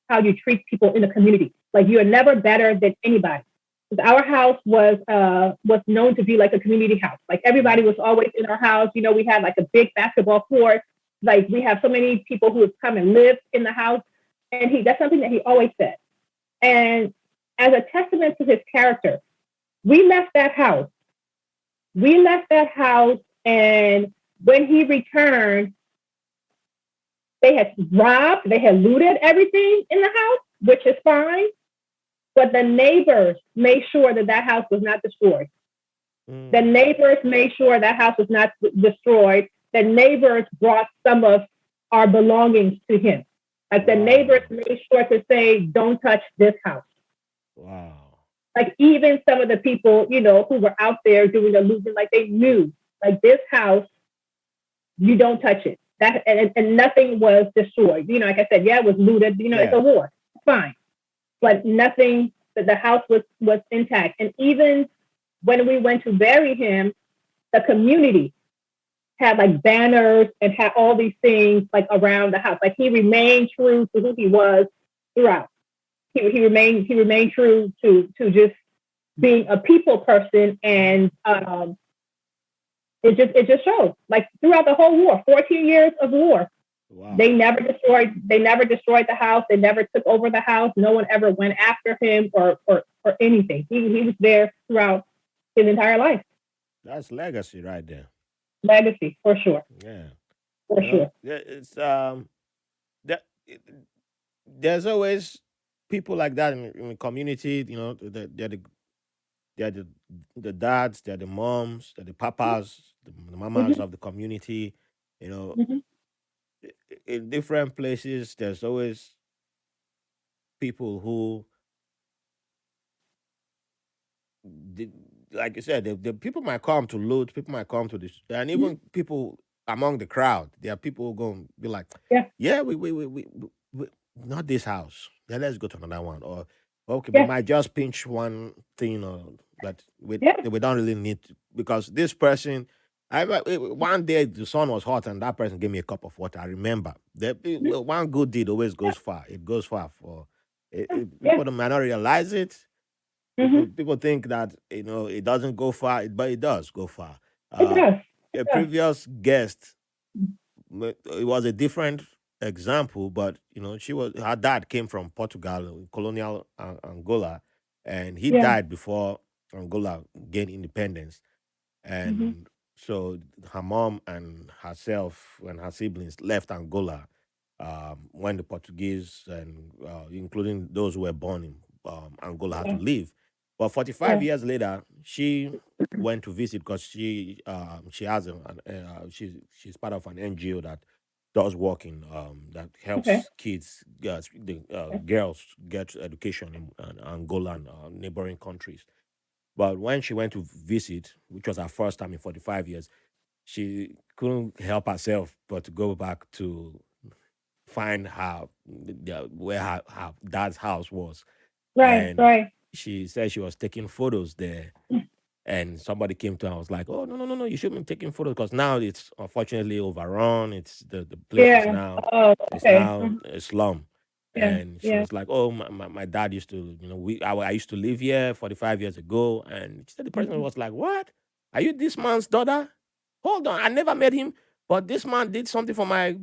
how you treat people in the community. Like you are never better than anybody. Because our house was known to be like a community house. Like everybody was always in our house. We had like a big basketball court. Like we have so many people who have come and lived in the house. And that's something that he always said. And as a testament to his character, we left that house. We left that house, and when he returned, they had robbed, they had looted everything in the house, which is fine. But the neighbors made sure that house was not destroyed. The Mm. neighbors made sure that house was not destroyed. The neighbors brought some of our belongings to him. Like the neighbors Wow. made sure to say, don't touch this house. Wow. Like even some of the people, who were out there doing the looting, like they knew, like this house, you don't touch it. That and nothing was destroyed. Like I said, yeah, it was looted. It's Yeah. a war, it's fine, but nothing. That the house was intact. And even when we went to bury him, the community had like banners and had all these things like around the house. Like he remained true to who he was throughout. He remained true to just being a people person, and it just shows like throughout the whole war, 14 years of war. Wow. They never destroyed the house. They never took over the house. No one ever went after him or anything. He was there throughout his entire life. That's legacy right there. Legacy for sure. Yeah. For sure. It's that there's always people like that in the community. They're the dads, they're the moms, they're the papas, the mamas Hmm. of the community. You know, Hmm. in different places, there's always people who the, like you said, the people might come to loot, people might come to this, and even people among the crowd, there are people who going to be like, Yeah. yeah, we not this house. Yeah, let's go to another one. Or, okay, we Yeah. might just pinch one thing, or that Yeah. we don't really need to, because this person, one day the sun was hot and that person gave me a cup of water. I remember that one good deed always goes far. It goes far for Yeah. people that might not realize it. People Hmm. people think that it doesn't go far, but it does go far. It Uh, does. It a does. previous guest, it was a different example, but her dad came from Portugal, colonial Angola, and he Yeah. died before Angola gained independence. Hmm. And so her mom and herself and her siblings left Angola when the Portuguese and including those who were born in Angola had to Yeah. leave. But 45 Yeah. years later, she went to visit because she has she's part of an NGO that does work in that Okay. helps kids, Okay. girls get education in Angola and neighboring countries. But when she went to visit, which was her first time in 45 years, she couldn't help herself but to go back to find where her dad's house was. Right. And Right. she said she was taking photos there. And somebody came to her and was like, "Oh, no, no, no, no, you shouldn't be taking photos because now it's unfortunately overrun. The place is Yeah. now Oh. it's Okay. now a slum." Yeah. And she Yeah. was like, "Oh, my dad used to, I used to live here 45 years ago." And she said the person Hmm. was like, "What? Are you this man's daughter? Hold on, I never met him, but this man did something for my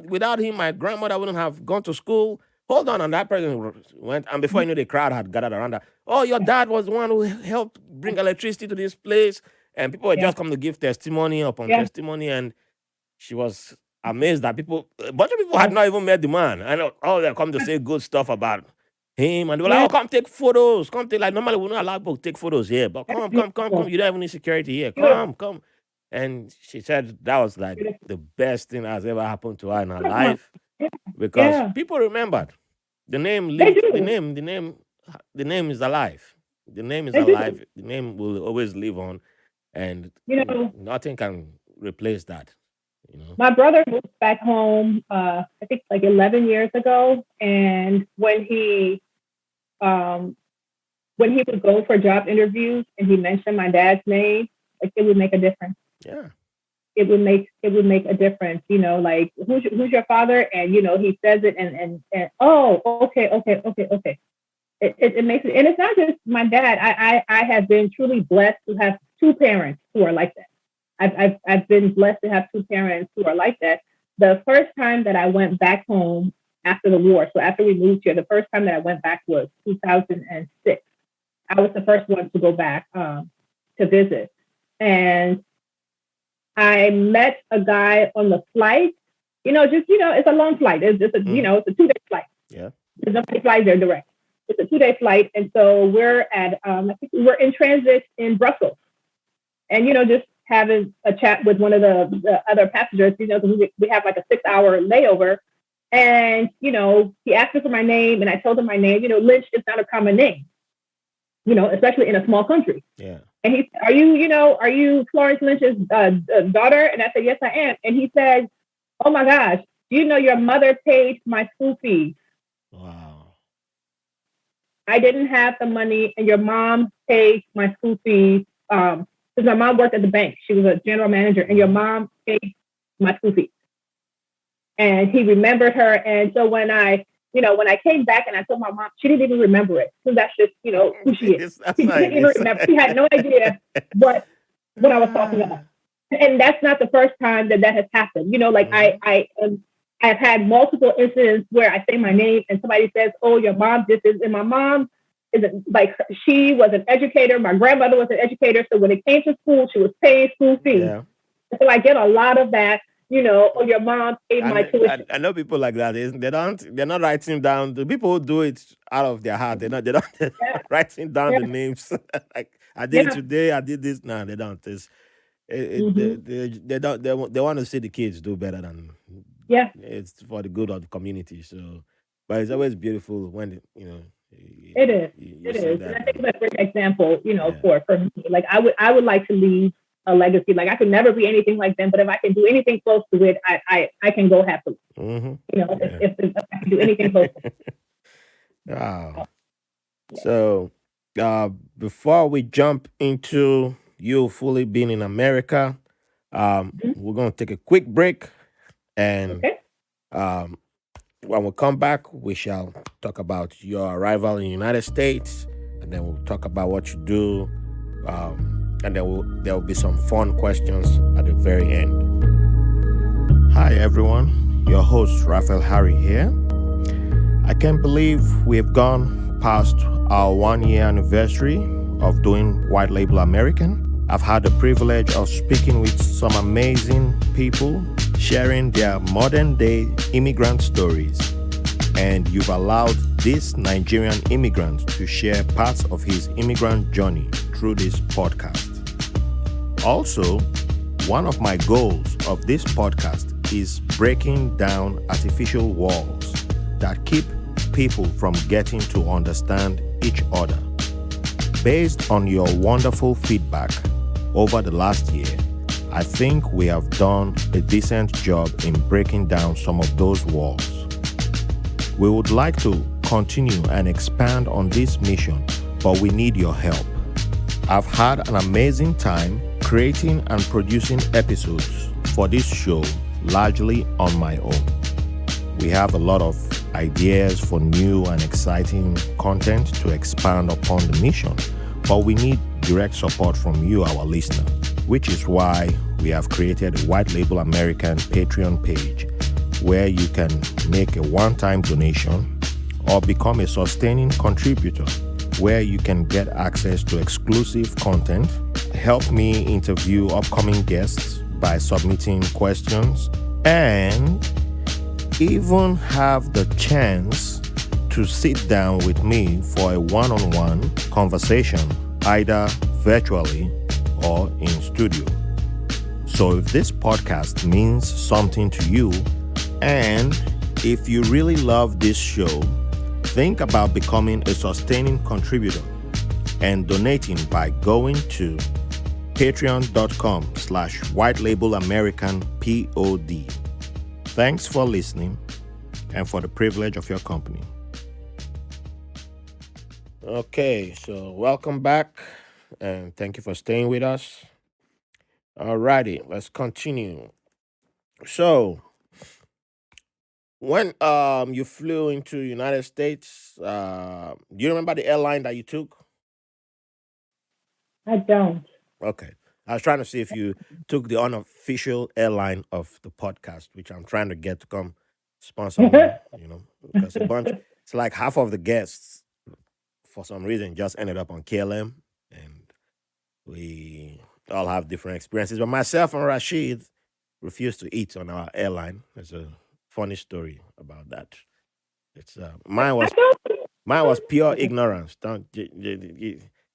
without him, my grandmother wouldn't have gone to school. Hold on." And that person went, and before you know, the crowd had gathered around her. "Oh, your dad was the one who helped bring electricity to this place." And people were Yeah. just come to give testimony upon Yeah. testimony. And she was amazed that a bunch of people had Yeah. not even met the man. And all they come to say good stuff about him. And they were like, Yeah. "Oh, come take photos. Come take," like, normally we're not allowed to take photos here, but That's come, come, come, come. beautiful. You don't have any security here. Beautiful. Come, come. And she said that was like Beautiful. the best thing that's ever happened to her in her Come on. life, Yeah. because Yeah. people remembered. The name They lived, do. the name is alive. The name is They do. alive. The name will always live on, and You know, nothing can replace that, you know. my brother moved back home, I think like 11 years ago. And um, when he would go for job interviews and he mentioned my dad's name, like it would make a difference. Yeah. It would make a difference. Like who's your father? And he says it, and oh, okay, okay, okay, okay. It makes it, and it's not just my dad. I have been truly blessed to have two parents who are like that. I've been blessed to have two parents who are like that. The first time that I went back home after the war, so after we moved here, the first time that I went back was 2006. I was the first one to go back to visit, and I met a guy on the flight. It's a long flight. Hmm. It's a 2 day flight. Yeah. There's nobody flies there direct. It's a 2 day flight, and so I think we're in transit in Brussels, and just having a chat with one of the other passengers. We have like a 6 hour layover, and he asked me for my name, and I told him my name. Lynch is not a common name, especially in a small country. Yeah. And he said, "Are you Florence Lynch's daughter?" And I said, "Yes, I am." And he said, "Oh my gosh, do you know your mother paid my school fees? Wow. I didn't have the money, and your mom paid my school fees because my mom worked at the bank. She was a general manager, and your Mhm. mom paid my school fees. And he remembered her. And so when I came back and I told my mom, she didn't even remember it. So that's just, who she is. That's She how didn't it even is. remember. She had no idea what I was talking about. And that's not the first time that has happened. Like Mhm. I've had multiple incidents where I say my name and somebody says, "Oh, your mom did this," and my mom is like she was an educator. My grandmother was an educator, so when it came to school, she was paying school fees. Yeah. So I get a lot of that. Or your mom paid my And tuition. I know people like that. They're not writing down the people who do it out of their heart. They're Yeah, not writing down yeah, the names. Like I did it yeah. today. I did this. No, they don't. Mm-hmm. They don't. They want to see the kids do better than Yeah, it's for the good of the community. So, but it's always beautiful when it is. you It see is, and that. I think it's a great example. Yeah. For me, like I would like to leave a legacy. Like I could never be anything like them, but if I can do anything close to it, I can go happily. Mm-hmm. If, Yeah. if I can do anything close to Wow. it. Yeah. So, uh, before we jump into you fully being in America, Mhm. we're going to take a quick break. And Okay. um, when we come back, we shall talk about your arrival in the United States. And then we'll talk about what you do. And then there will be some fun questions at the very end. Hi, everyone. Your host, Raphael Harry here. I can't believe we've gone past our 1 year anniversary of doing White Label American. I've had the privilege of speaking with some amazing people, sharing their modern day immigrant stories. And you've allowed this Nigerian immigrant to share parts of his immigrant journey through this podcast. Also, one of my goals of this podcast is breaking down artificial walls that keep people from getting to understand each other. Based on your wonderful feedback over the last year, I think we have done a decent job in breaking down some of those walls. We would like to continue and expand on this mission, but we need your help. I've had an amazing time creating and producing episodes for this show largely on my own. We have a lot of ideas for new and exciting content to expand upon the mission, but we need direct support from you, our listener, which is why we have created a White Label American Patreon page where you can make a one-time donation or become a sustaining contributor where you can get access to exclusive content, help me interview upcoming guests by submitting questions, and even have the chance to sit down with me for a one-on-one conversation, either virtually or in studio. So if this podcast means something to you, and if you really love this show, think about becoming a sustaining contributor and donating by going to patreon.com/white label American POD. Thanks for listening and for the privilege of your company. Okay, so welcome back and thank you for staying with us. Alrighty, let's continue. So, when you flew into United States, do you remember the airline that you took? I don't. Okay. I was trying to see if you took the unofficial airline of the podcast, which I'm trying to get to come sponsor me, because it's like half of the guests, for some reason, just ended up on KLM, and we all have different experiences. But myself and Rashid refused to eat on our airline. There's a funny story about that. It's I don't. mine was pure ignorance. Don't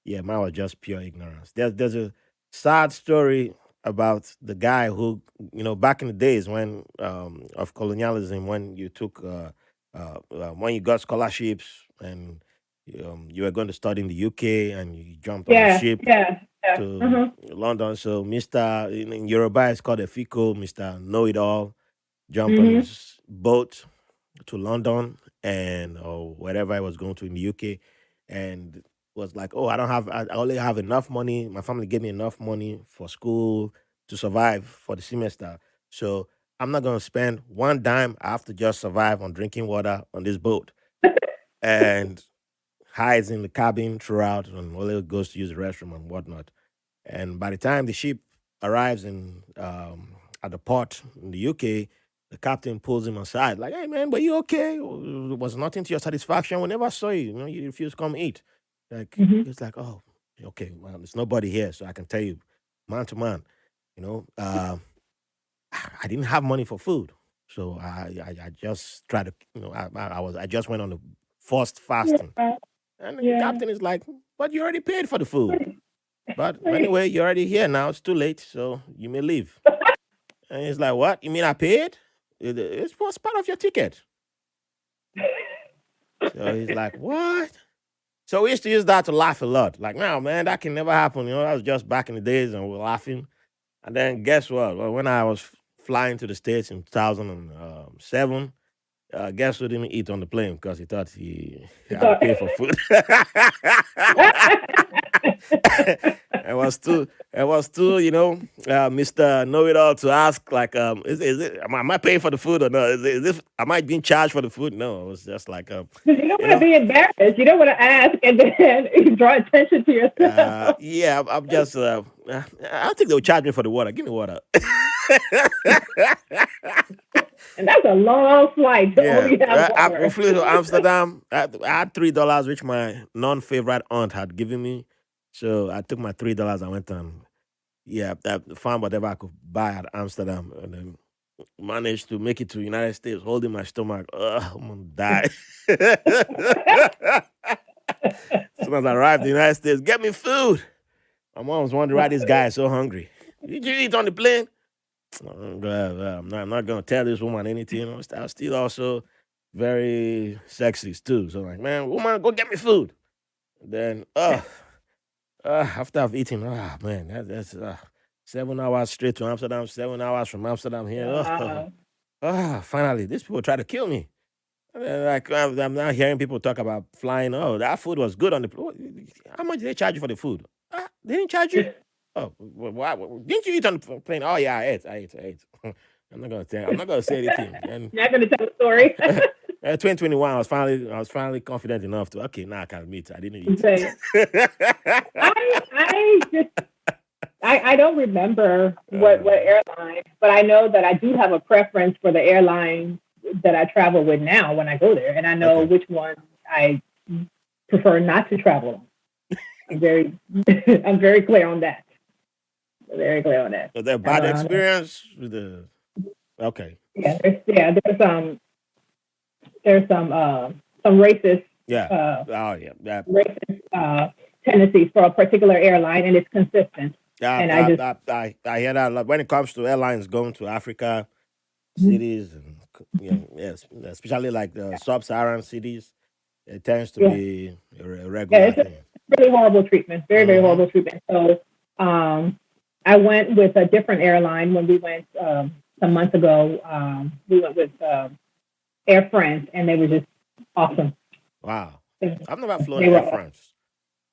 yeah, mine was just pure ignorance. There's a sad story about the guy who back in the days when of colonialism, when you took when you got scholarships and you were going to study in the UK and you jumped on a Yeah, ship yeah, yeah. to Uh-huh. London. So Mister in Yoruba it's called a Fico, Mister Know It All, jumped on Mhm. his boat to London and or wherever I was going to in the UK, and was like, oh, I only have enough money. My family gave me enough money for school to survive for the semester. So I'm not going to spend one dime. I have to just survive on drinking water on this boat. And hides in the cabin throughout and only goes to use the restroom and whatnot. And by the time the ship arrives in at the port in the UK, the captain pulls him aside, like, "Hey man, but you okay? Was nothing to your satisfaction? We never saw you. You know, you refused to come eat." Like Hmm. he's like, "Oh, okay. Well, there's nobody here, so I can tell you, man to man. You know, I didn't have money for food, so I just tried to, I just went on a forced fasting." Yeah. And the Yeah. captain is like, "But you already paid for the food. Right. But Right. anyway, you're already here now. It's too late, so you may leave." And he's like, "What? You mean I paid? It was part of your ticket." So he's like, "What?" So we used to use that to laugh a lot. Like, no, man, that can never happen. You know, that was just back in the days and we're laughing. And then guess what? Well, when I was flying to the States in 2007, guess who didn't eat on the plane because he thought he had to So- pay for food. It was too, Mr. Know It All to ask like, is it am I paying for the food or not? Am I being charged for the food? No, it was just like, you don't you want to know, be embarrassed. You don't want to ask and then you draw attention to yourself. yeah, I'm just, I think they'll charge me for the water. Give me water. And that's a long flight to Yeah, only have we water. flew to Amsterdam. I had $3, which my non-favorite aunt had given me. So I took my $3. I went and yeah, found whatever I could buy at Amsterdam, and then managed to make it to the United States, holding my stomach. Ugh, I'm gonna die. As soon as I arrived in the United States, get me food. My mom was wondering why this guy is so hungry. Did you eat on the plane? I'm not gonna tell this woman anything. You know, I was still also very sexist too. So like, man, woman, go get me food. Then, after I've eaten, man, that's 7 hours straight to Amsterdam, 7 hours from Amsterdam here. Wow. Finally, these people try to kill me. And then, like, I'm now hearing people talk about flying. Oh, that food was good on the plane. How much did they charge you for the food? They didn't charge you? Oh, why? Didn't you eat on the plane? Oh yeah, I ate. I'm not gonna say anything. And Not going to tell the story. 2021, I was finally confident enough to okay, now I can admit I didn't eat. Okay. I just I don't remember what airline, but I know that I do have a preference for the airline that I travel with now when I go there, and I know Okay. which one I prefer not to travel on. I'm very I'm very clear on that. Very clear on that. Was there a I'm bad around it. experience with the? Okay. Yeah, there's some racist Yeah. uh Oh yeah. Yeah. racist tendencies for a particular airline, and it's consistent. Yeah. And I just I hear that a lot when it comes to airlines going to Africa Mhm. cities and yes, especially like the sub-Saharan cities, it tends to yeah, be a yeah, regular it's a thing. really horrible treatment. Very, very Mm-hmm. horrible treatment. So I went with a different airline when we went some months ago. We went with Air France, and they were just awesome. Wow. They I've never flown were Air awesome. France.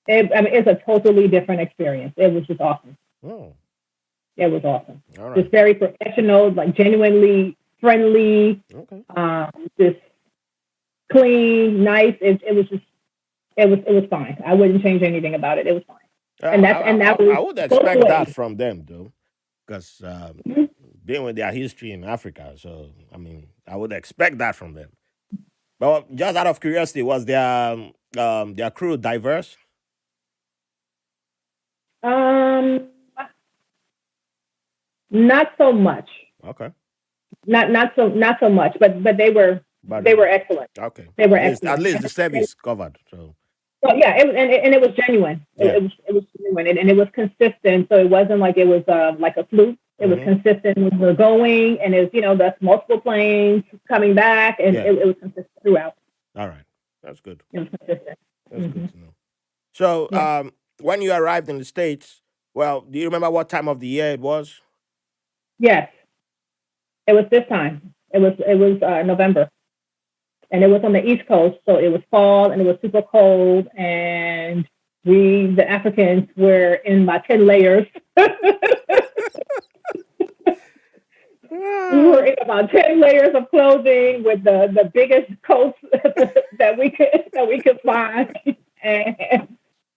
I mean, it's a totally different experience. It was just awesome. Oh, It was awesome. all Just right. very professional, like genuinely friendly, Okay. just clean, nice. It was just it was fine. I wouldn't change anything about it. It was fine. And that was I would both expect that ways. from them though, because Mhm. being with their history in Africa. So I mean, I would expect that from them. But just out of curiosity, was their crew diverse? Um, not so much. Okay. Not so much. But But they were excellent. okay, They were at excellent. least the service covered. So So yeah, and it was genuine. yeah. It was genuine, and it was consistent. So it wasn't like it was like a fluke. It was Mm-hmm. consistent when we were going, and it's that's multiple planes coming back, and Yeah. it was consistent throughout. All right. That's good. It was consistent. That's good Hmm. to know. So Yeah. when you arrived in the States, well, do you remember what time of the year it was? Yes, it was this time. It was November, and it was on the East Coast, so it was fall, and it was super cold, and We, the Africans, were in my 10 layers. We were in about 10 layers of clothing with the biggest coats that we could find. And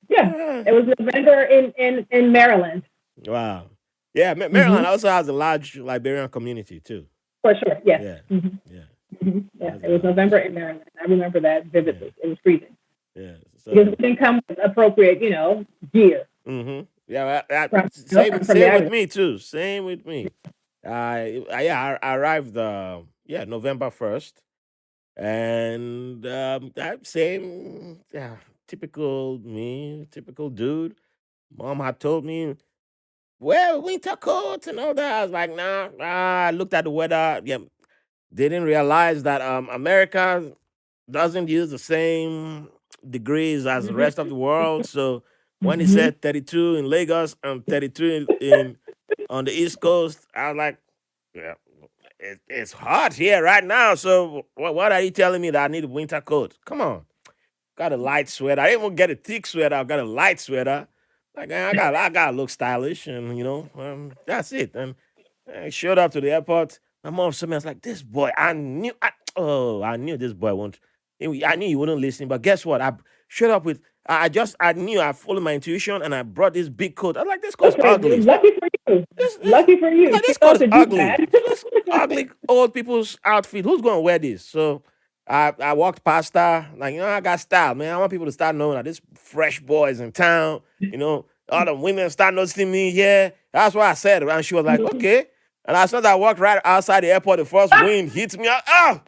yeah, it was November in Maryland. Wow. Yeah, Mm-hmm. Maryland also has a large Liberian community too. For sure. Yes. Yeah, Mm-hmm. yeah. Mm-hmm. Yeah, That's it was November in Maryland. I remember that yeah, vividly. It was freezing yeah. because we So, didn't come with appropriate, gear yeah, from same the with island. me too. Same with me. Yeah, I arrived November 1st, and same, yeah, typical me, typical dude. Mom had told me, well, winter coats and all that. I was like, nah, nah. I looked at the weather. Yeah, didn't realize that America doesn't use the same degrees as the rest of the world. So when he Mm-hmm. said 32 in Lagos and 32 in on the East Coast, I was like, yeah, it's hot here right now. So what are you telling me that I need a winter coat? Come on, got a light sweater. I didn't even get a thick sweater. I got a light sweater. Like I got to look stylish, and that's it. And I showed up to the airport. My mom said, "Me, I was like, this boy. I knew this boy won't. I knew he wouldn't listen. But guess what? I showed up with. I knew I followed my intuition, and I brought this big coat. I was like, this coat's Okay, ugly. lucky for you. This Lucky for I was you. like, She this coat knows is to do ugly. that. This ugly old people's outfit. Who's gonna wear this? So I walked past her, like, I got style, man. I want people to start knowing that this fresh boy is in town. All the women start noticing me. Yeah, that's what I said. And she was like, okay. And as soon as I walked right outside the airport, the first wind hit me. Oh,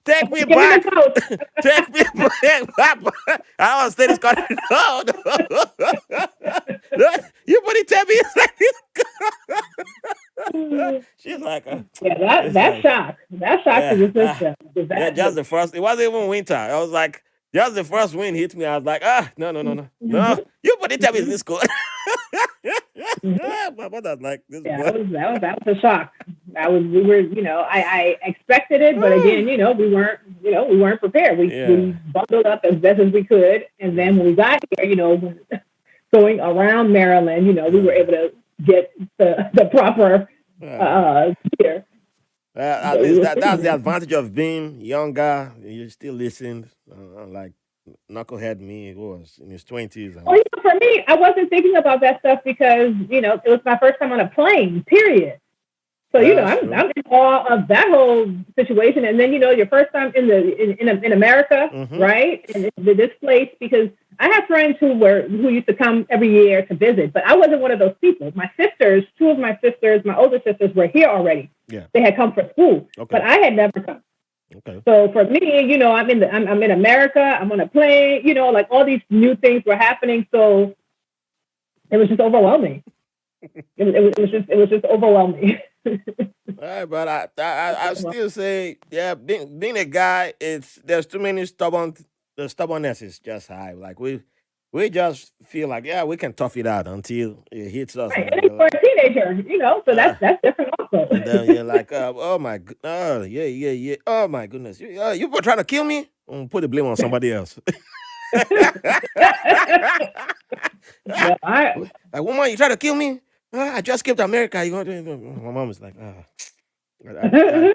take me Give me the back. coat. Take me back. I want to stay this country. No, no. You put it, tell me it's like this. She's like, Yeah, that it's that like, shock. That shock to yeah, the system. yeah, just the first. It wasn't even winter. I was like, just the first wind hit me. I was like, no, no, no, no, no. You put it, tell me it's this cold. My mother's like, this Yeah, boy. that was a shock. We were, I expected it, but again, we weren't prepared. We Yeah. bundled up as best as we could, and then when we got here, going around Maryland, we were Uh, able to get the proper uh, gear. at But we least were that's the freezing. advantage of being younger. You still listened. Like knucklehead me, who was in his 20s. I Well, was. for me, I wasn't thinking about that stuff because it was my first time on a plane. Period. So That's I'm true. I'm in awe of that whole situation. And then your first time in America, Mm-hmm. right? And this place, because I have friends who used to come every year to visit, but I wasn't one of those people. My sisters, two of my sisters, my older sisters, were here already. Yeah. They had come for school, but Okay. I had never come. Okay. So for me, I'm in America. I'm on a plane. Like all these new things were happening. So it was just overwhelming. It was just overwhelming. All right, but I still say, yeah, being a guy, there's too many the stubbornness is just high. Like we just feel like, yeah, we can tough it out until it hits us, and Right. then And for a teenager, so that's uh, that's different also. and then you're like, oh my, oh yeah, yeah, yeah, oh my goodness, you were trying to kill me. Put the blame on somebody else. Yeah, Like, woman, you try to kill me? I just came to America. You going to? My mom is like,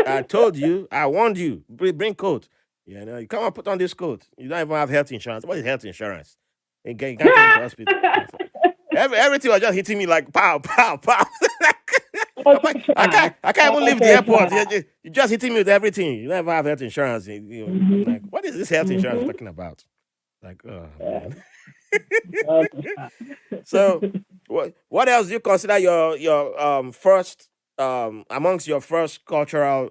I told you, I warned you. Bring coat. You come and put on this coat. You don't even have health insurance. What is health insurance? You can't take me to hospital. Everything was just hitting me like pow, pow, pow. I'm like, I can't even leave the Okay, airport. try. You're just hitting me with everything. You don't even have health insurance. I'm like, Mm-hmm. what is this health insurance Mm-hmm. talking about? Like, oh Yeah. man. Okay, try. So, what else do you consider your first amongst your first cultural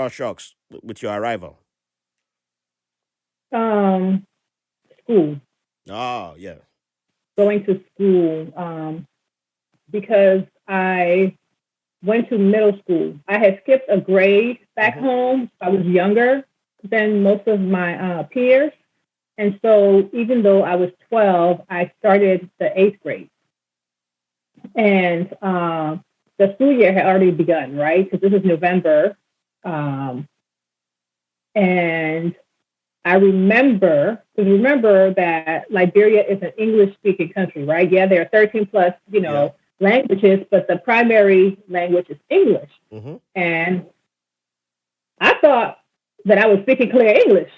shocks with your arrival? um, School, Oh yeah. going to school, because I went to middle school. I had skipped a grade back Mm-hmm. home. I was younger than most of my peers. And so even though I was 12, I started the eighth grade. And the school year had already begun, right? Because this is November. Um, and I remember that Liberia is an English speaking country, right? Yeah, there are 13 plus, Yeah. languages, but the primary language is English. Mm-hmm. And I thought that I was speaking clear English.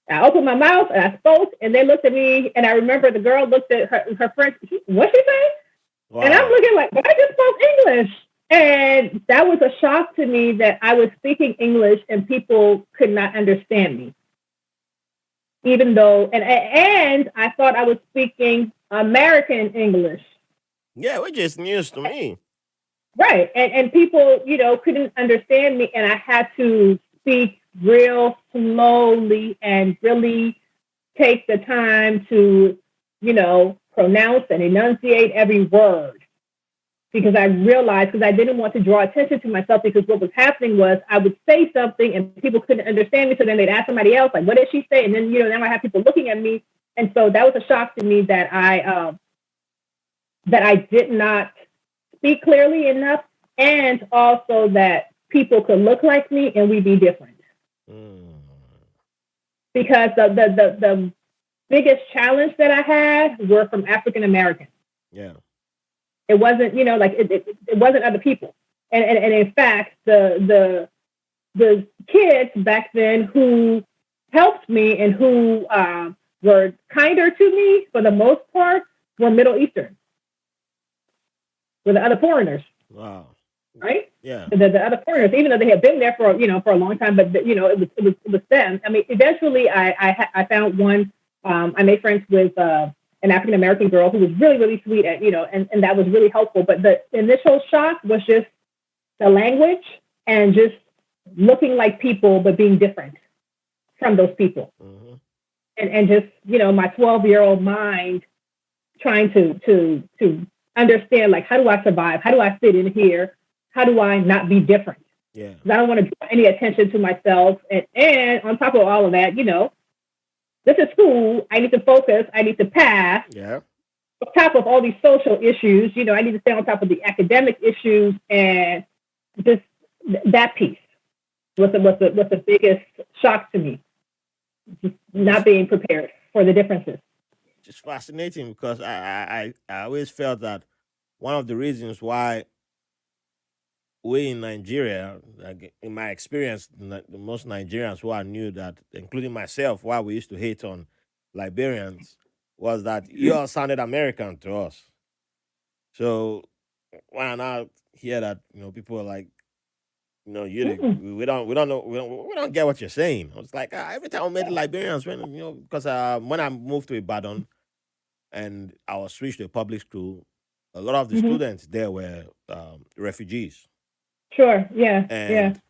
I opened my mouth and I spoke, and they looked at me, and I remember the girl looked at her friend. What she say? And I'm Wow. looking like, but I just spoke English. And that was a shock to me that I was speaking English and people could not understand me. Even though, and I thought I was speaking American English. Yeah, which is news to me. Right. And people, couldn't understand me. And I had to speak real slowly and really take the time to, pronounce and enunciate every word. Because I realized, because I didn't want to draw attention to myself, because what was happening was I would say something and people couldn't understand me. So then they'd ask somebody else, like, what did she say? And then, now I have people looking at me. And so that was a shock to me that I did not speak clearly enough, and also that people could look like me and we be different. Mm. Because the biggest challenge that I had were from African Americans. Yeah. It wasn't, it wasn't other people. And in fact, the kids back then who helped me and who were kinder to me for the most part were Middle Eastern, were the other foreigners. Wow. Right? Yeah. The other foreigners, even though they had been there for a long time, but it was them. I mean, eventually I found one. I made friends with an African American girl who was really, really sweet, and that was really helpful. But the initial shock was just the language and just looking like people, but being different from those people. Mm-hmm. And just, my 12-year-old mind trying to understand, like, how do I survive? How do I fit in here? How do I not be different? Yeah. Because I don't want to draw any attention to myself. And on top of all of that, this is school. I need to focus. I need to pass. Yeah. On top of all these social issues, I need to stay on top of the academic issues, and just that piece was the biggest shock to me. Just not being prepared for the differences. Just fascinating because I always felt that one of the reasons why we in Nigeria, like in my experience, most Nigerians who I knew that, including myself, why we used to hate on Liberians was that you all sounded American to us. So when I now hear that, people are like, we don't know, we don't get what you're saying. I was like, every time I met the Liberians, because when I moved to Ibadan and I was switched to a public school, a lot of the Mm-hmm. students there were refugees. Sure. Yeah. Yeah. And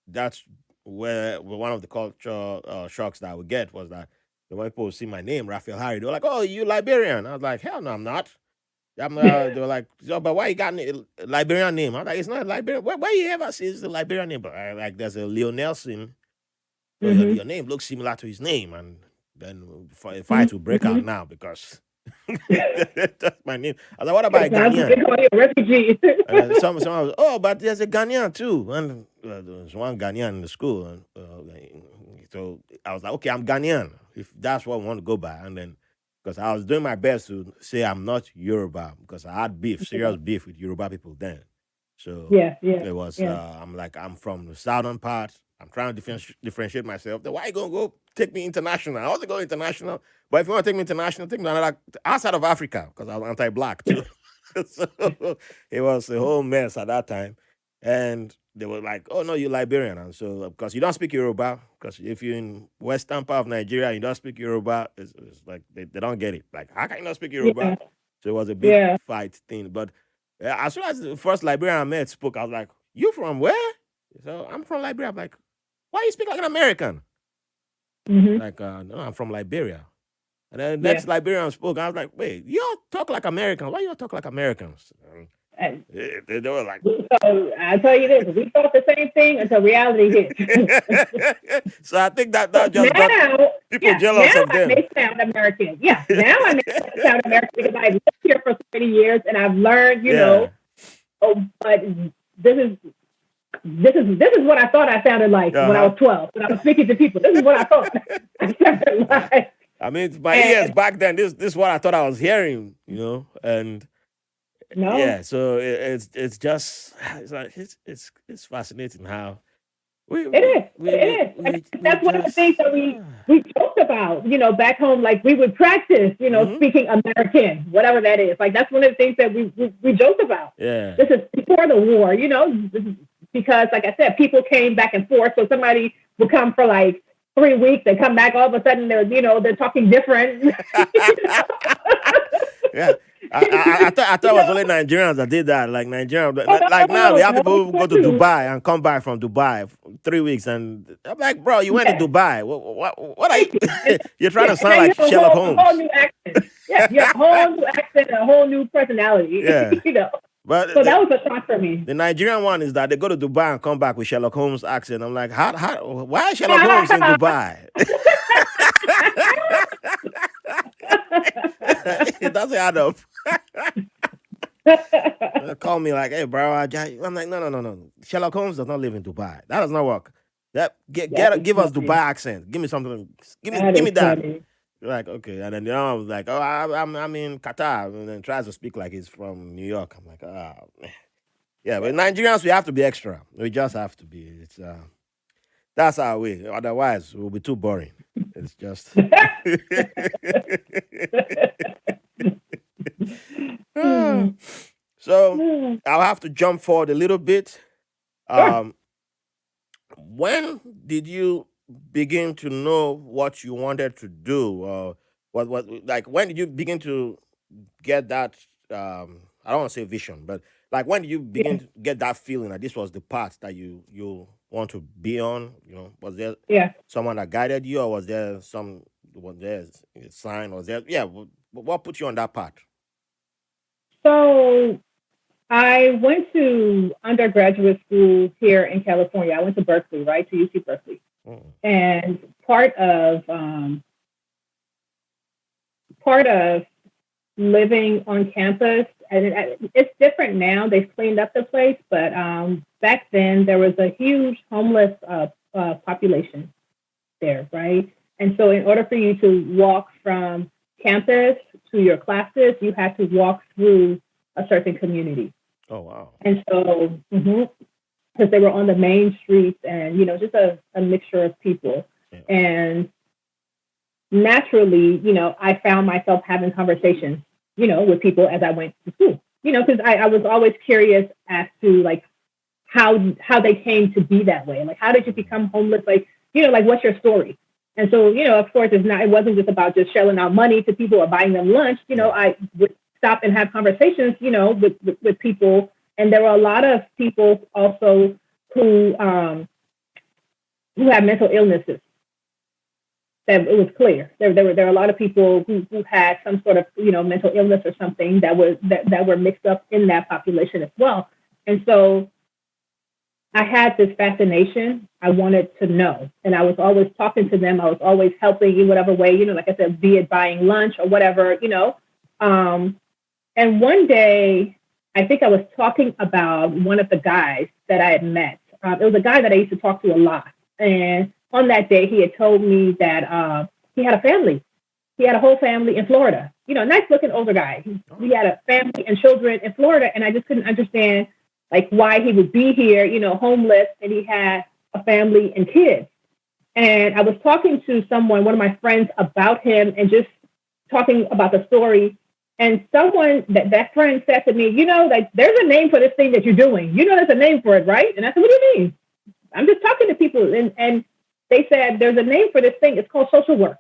that's where one of the cultural shocks that I would get was that when people would see my name, Raphael Harry, they were like, "Oh, you Liberian?" I was like, "Hell no, I'm not." They were like, "Oh, but why you got a Liberian name?" I'm like, "It's not Liberian. Why you ever see it's a Liberian name?" But like, there's a Leo Nelson, so Mm-hmm. your name looks similar to his name, and then fight will break out Mm-hmm. now because that's my name. I was like, "What about a Sounds like Ghanaian?" they're calling you a refugee. And then someone was, oh, but there's a Ghanaian too. And there's one Ghanaian in the school. And so I was like, okay, I'm Ghanaian, if that's what I want to go by. And then, because I was doing my best to say I'm not Yoruba, because I had beef, serious beef with Yoruba people then. So Yeah. Yeah. it was, Yeah. I'm like, I'm from the southern part. I'm trying to differentiate myself. Then why you going to go take me international? I want to go international. But if you want to take me international, take me to another, outside of Africa, because I was anti-black too. So it was a whole mess at that time. And they were like, oh, no, you're Liberian. And so, because you don't speak Yoruba, because if you're in western part of Nigeria and you don't speak Yoruba, it's like they don't get it. Like, how can you not speak Yoruba? Yeah. So it was a big Yeah. fight thing. But as soon as the first Liberian I met spoke, I was like, you from where? So I'm from Liberia. I'm like, why you speak like an American? Mm-hmm. Like, no, I'm from Liberia. And then the Yeah. next Liberian spoke. I was like, wait, y'all talk like Americans. Why y'all talk like Americans? And They were like, so I tell you this: we thought the same thing until reality hit. so I think that So just got people jealous now of I them. may sound American. Yeah, now I may sound American because I've lived here for so many years and I've learned, Yeah. oh, but this is this is what I thought I sounded like when I was 12, when I was speaking to people. This is what I thought I sounded like. I mean, my ears back then, this is what I thought I was hearing, and no, yeah, so it's just it's fascinating how it is. we That's one of the just things that we joked about, back home. Like we would practice, speaking American, whatever that is. Like that's one of the things that we joked about. Yeah. This is before the war, because like I said, people came back and forth. So somebody would come for like 3 weeks and come back. All of a sudden, they're talking different. Yeah. I thought it was only Nigerians that did that. Like Nigerians, like now we have people who go to Dubai and come back from Dubai 3 weeks, and I'm like, bro, you went to Dubai. What are you? You're trying to sound like Sherlock Holmes. A whole new accent. Yeah, you have a whole new accent and a whole new personality. Yeah. But so that was a shock for me. The Nigerian one is that they go to Dubai and come back with Sherlock Holmes accent. I'm like, why is Sherlock Holmes in Dubai? It doesn't add up. Call me like, hey, bro. I'm like, no. Sherlock Holmes does not live in Dubai. That does not work. Give us Dubai accent. Give me something. Give me that. Funny. Like, okay. And then I was like, oh, I'm in Qatar. And then tries to speak like he's from New York. I'm like, oh, man. Yeah, but Nigerians, we have to be extra. We just have to be. It's that's our way. Otherwise, we'll be too boring. It's just. So I'll have to jump forward a little bit. When did you begin to know what you wanted to do? What like when did you begin to get that? I don't want to say vision, but like when did you begin to get that feeling that this was the path that you want to be on? Was there someone that guided you, or was there a sign? Was there what put you on that path? So I went to undergraduate school here in California. I went to Berkeley, right, to UC Berkeley. And part of living on campus, and it's different now. They've cleaned up the place, but back then there was a huge homeless population there, right? And so in order for you to walk from campus to your classes, you had to walk through a certain community. Oh, wow. And so, because they were on the main streets and, just a mixture of people. Yeah. And naturally, I found myself having conversations, with people as I went to school, because I was always curious as to like how they came to be that way. Like, how did you become homeless? Like, like what's your story? And so, of course, it wasn't just about just shelling out money to people or buying them lunch. I would stop and have conversations, with people. And there were a lot of people also who have mental illnesses. That it was clear. There were a lot of people who had some sort of, mental illness or something that were mixed up in that population as well. And so I had this fascination. I wanted to know. And I was always talking to them. I was always helping in whatever way, like I said, be it buying lunch or whatever, And one day, I think I was talking about one of the guys that I had met. It was a guy that I used to talk to a lot. And on that day, he had told me that he had a family. He had a whole family in Florida. Nice looking older guy. He had a family and children in Florida. And I just couldn't understand like why he would be here, homeless, and he had a family and kids. And I was talking to one of my friends about him and just talking about the story. And someone that friend said to me, like there's a name for this thing that you're doing. There's a name for it, right? And I said, what do you mean? I'm just talking to people. And they said, there's a name for this thing. It's called social work.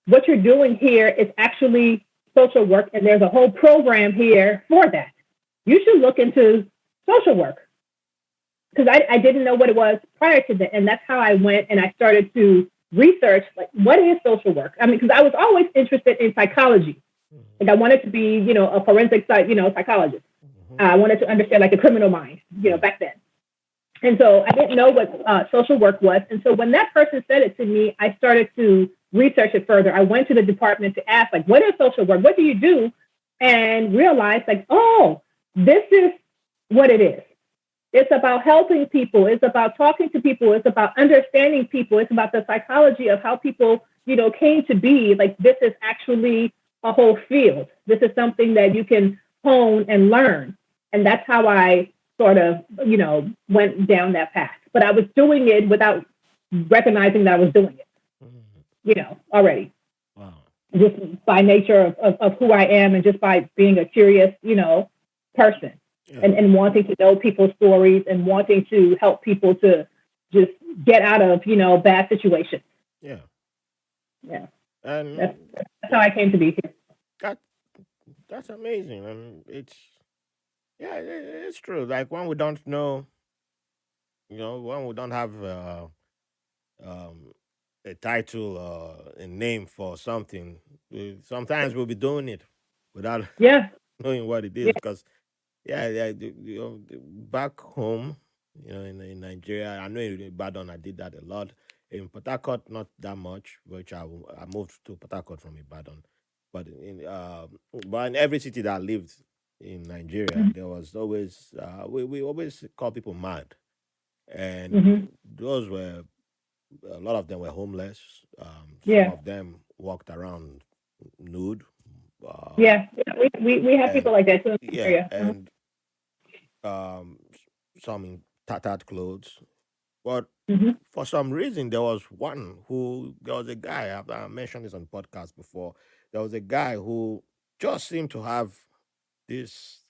What you're doing here is actually social work. And there's a whole program here for that. You should look into social work. Because I didn't know what it was prior to that. And that's how I went and I started to research, like, what is social work? I mean, because I was always interested in psychology. Like I wanted to be, a forensic, psychologist. I wanted to understand like the criminal mind, back then. And so I didn't know what social work was. And so when that person said it to me, I started to research it further. I went to the department to ask, like, what is social work? What do you do? And realized like, oh, this is what it is. It's about helping people. It's about talking to people. It's about understanding people. It's about the psychology of how people, came to be. Like, this is actually a whole field. This is something that you can hone and learn. And that's how I sort of, went down that path. But I was doing it without recognizing that I was doing it, Mhm. already, Wow. just by nature of who I am and just by being a curious, person, Yeah. and wanting to know people's stories and wanting to help people to just get out of, bad situations. Yeah. Yeah, that's, And that's how yeah, I came to be here. that that's amazing. And it's yeah, it's true. Like when we don't know, when we don't have um, a title or a name for something, sometimes we'll be doing it without Yeah, knowing what it yeah. is. Because yeah, yeah, back home, in Nigeria, I know in Ibadan I did that a lot. In Port Harcourt, not that much, which I moved to Port Harcourt from Ibadan. But but in every city that I lived in Nigeria, there was always we always call people mad, and Mm-hmm. those were a lot of them were homeless. Some Yeah, of them walked around nude, um, yeah. We have and people like that too in the yeah, area. Uh-huh. and some in tattered clothes. But Mm-hmm. for some reason, there was a guy, I mentioned this on podcast before. There was a guy who just seemed to have this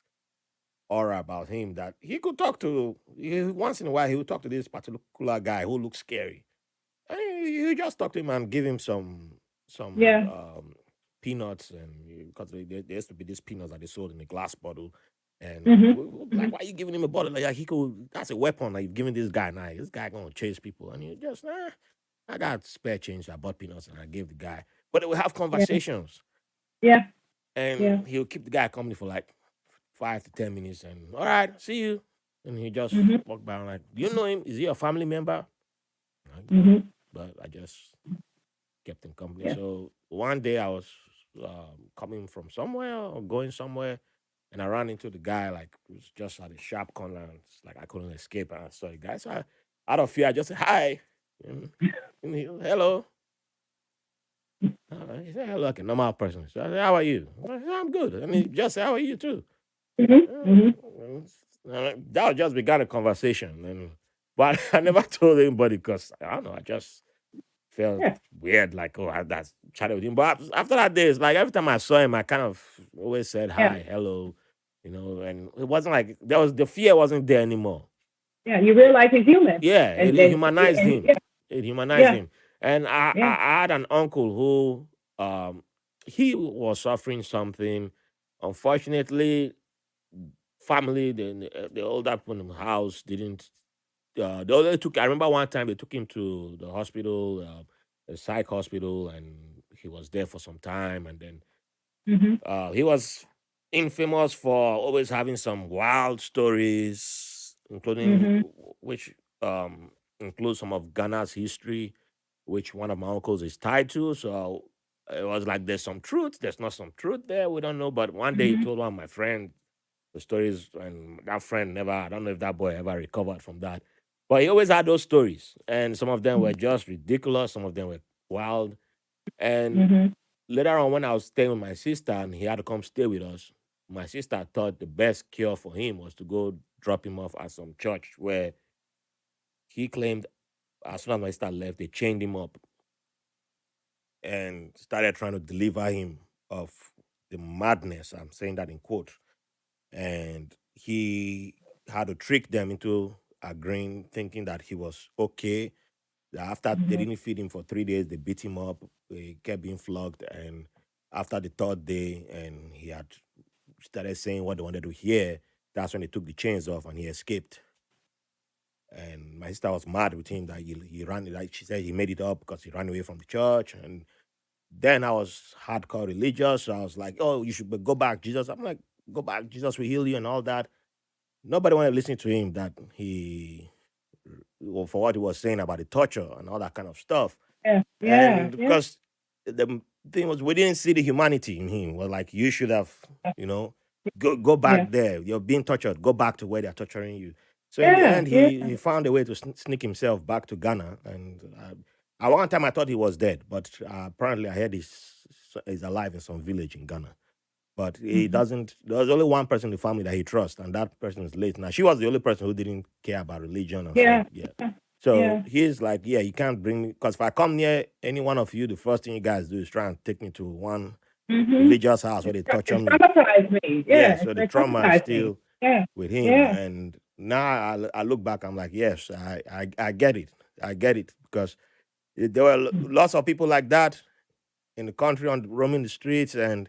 aura about him that he could talk to. Once in a while, he would talk to this particular guy who looked scary. And you just talk to him and give him some Yeah. peanuts, and because there used to be these peanuts that they sold in a glass bottle, and Mm-hmm. we like, Mm-hmm. why are you giving him a bottle? Like he could, that's a weapon that you've given this guy. Now this guy gonna chase people, and you just I got spare change. I bought peanuts and I gave the guy, but we have Yeah. conversations, Yeah. Yeah. and he'll keep the guy company for like 5 to 10 minutes, and all right, see you, and he just Mm-hmm. walk by. I'm like, do you know him? Is he a family member? Like, no, Mm-hmm. but I just kept him company. Yeah. So one day I was coming from somewhere or going somewhere, and I ran into the guy. Like it was just at a sharp corner. And it's like I couldn't escape, and I saw the guy. So out of fear, I just said hi, and hello. He said hello like a normal person. So I said, how are you? I said, I'm good. And he just said, how are you too? Mm-hmm. Uh, Mm-hmm. that was just began a conversation, but I never told anybody because I don't know. I just felt Yeah. weird, like, oh, that's chatted with him. But after that day, it's like every time I saw him, I kind of always said Yeah. hi, hello, and it wasn't like there was the fear wasn't there anymore. Yeah. You It- realize he's human, yeah, it humanized and him. yeah. It humanized Yeah. him. And Yeah. I had an uncle who he was suffering something. Unfortunately, family, the older people in the house didn't. They only took. I remember one time they took him to the hospital, a psych hospital, and he was there for some time. And then Mm-hmm. he was infamous for always having some wild stories, including Mm-hmm. which includes some of Ghana's history, which one of my uncles is tied to. So it was like there's some truth, there's not some truth there. We don't know. But one day he Mm-hmm. told one of my friends the stories, and that friend never, I don't know if that boy ever recovered from that, but he always had those stories, and some of them were just ridiculous, some of them were wild. And Mm-hmm. later on, when I was staying with my sister and he had to come stay with us, my sister thought the best cure for him was to go drop him off at some church where he claimed as soon as my sister left, they chained him up and started trying to deliver him of the madness. I'm saying that in quote. And he had to trick them into agreeing, thinking that he was okay. After they Mm-hmm. didn't feed him for 3 days, they beat him up. He kept being flogged, and after the third day, and he had started saying what they wanted to hear, that's when they took the chains off and he escaped. And my sister was mad with him that he ran, like she said, he made it up because he ran away from the church. And then I was hardcore religious, so I was like, "Oh, you should go back, Jesus." I'm like, "Go back, Jesus will heal you," and all that. Nobody wanted to listen to him that he well, for what he was saying about the torture and all that kind of stuff. Yeah. Yeah. And Yeah. because the thing was, we didn't see the humanity in him. We're like, you should have, you know, go back Yeah. there. You're being tortured. Go back to where they're torturing you. So in the Yeah, end, yeah, he found a way to sneak himself back to Ghana. And at one time, I thought he was dead, but apparently, I heard he's alive in some village in Ghana. But he mhm. doesn't. There's only one person in the family that he trusts, and that person is late. Now, she was the only person who didn't care about religion and said, Yeah, "Yeah." yeah, So yeah. he's like, "Yeah, you can't bring me because if I come near any one of you, the first thing you guys do is try and take me to one Mhm. religious house where they torture It me." traumatized me. Yeah, Yeah, so the it trauma is traumatized me. still Yeah, with him. yeah. And now I look back, I'm like, yes, I get it. I get it because there were lots of people like that in the country on roaming the streets, and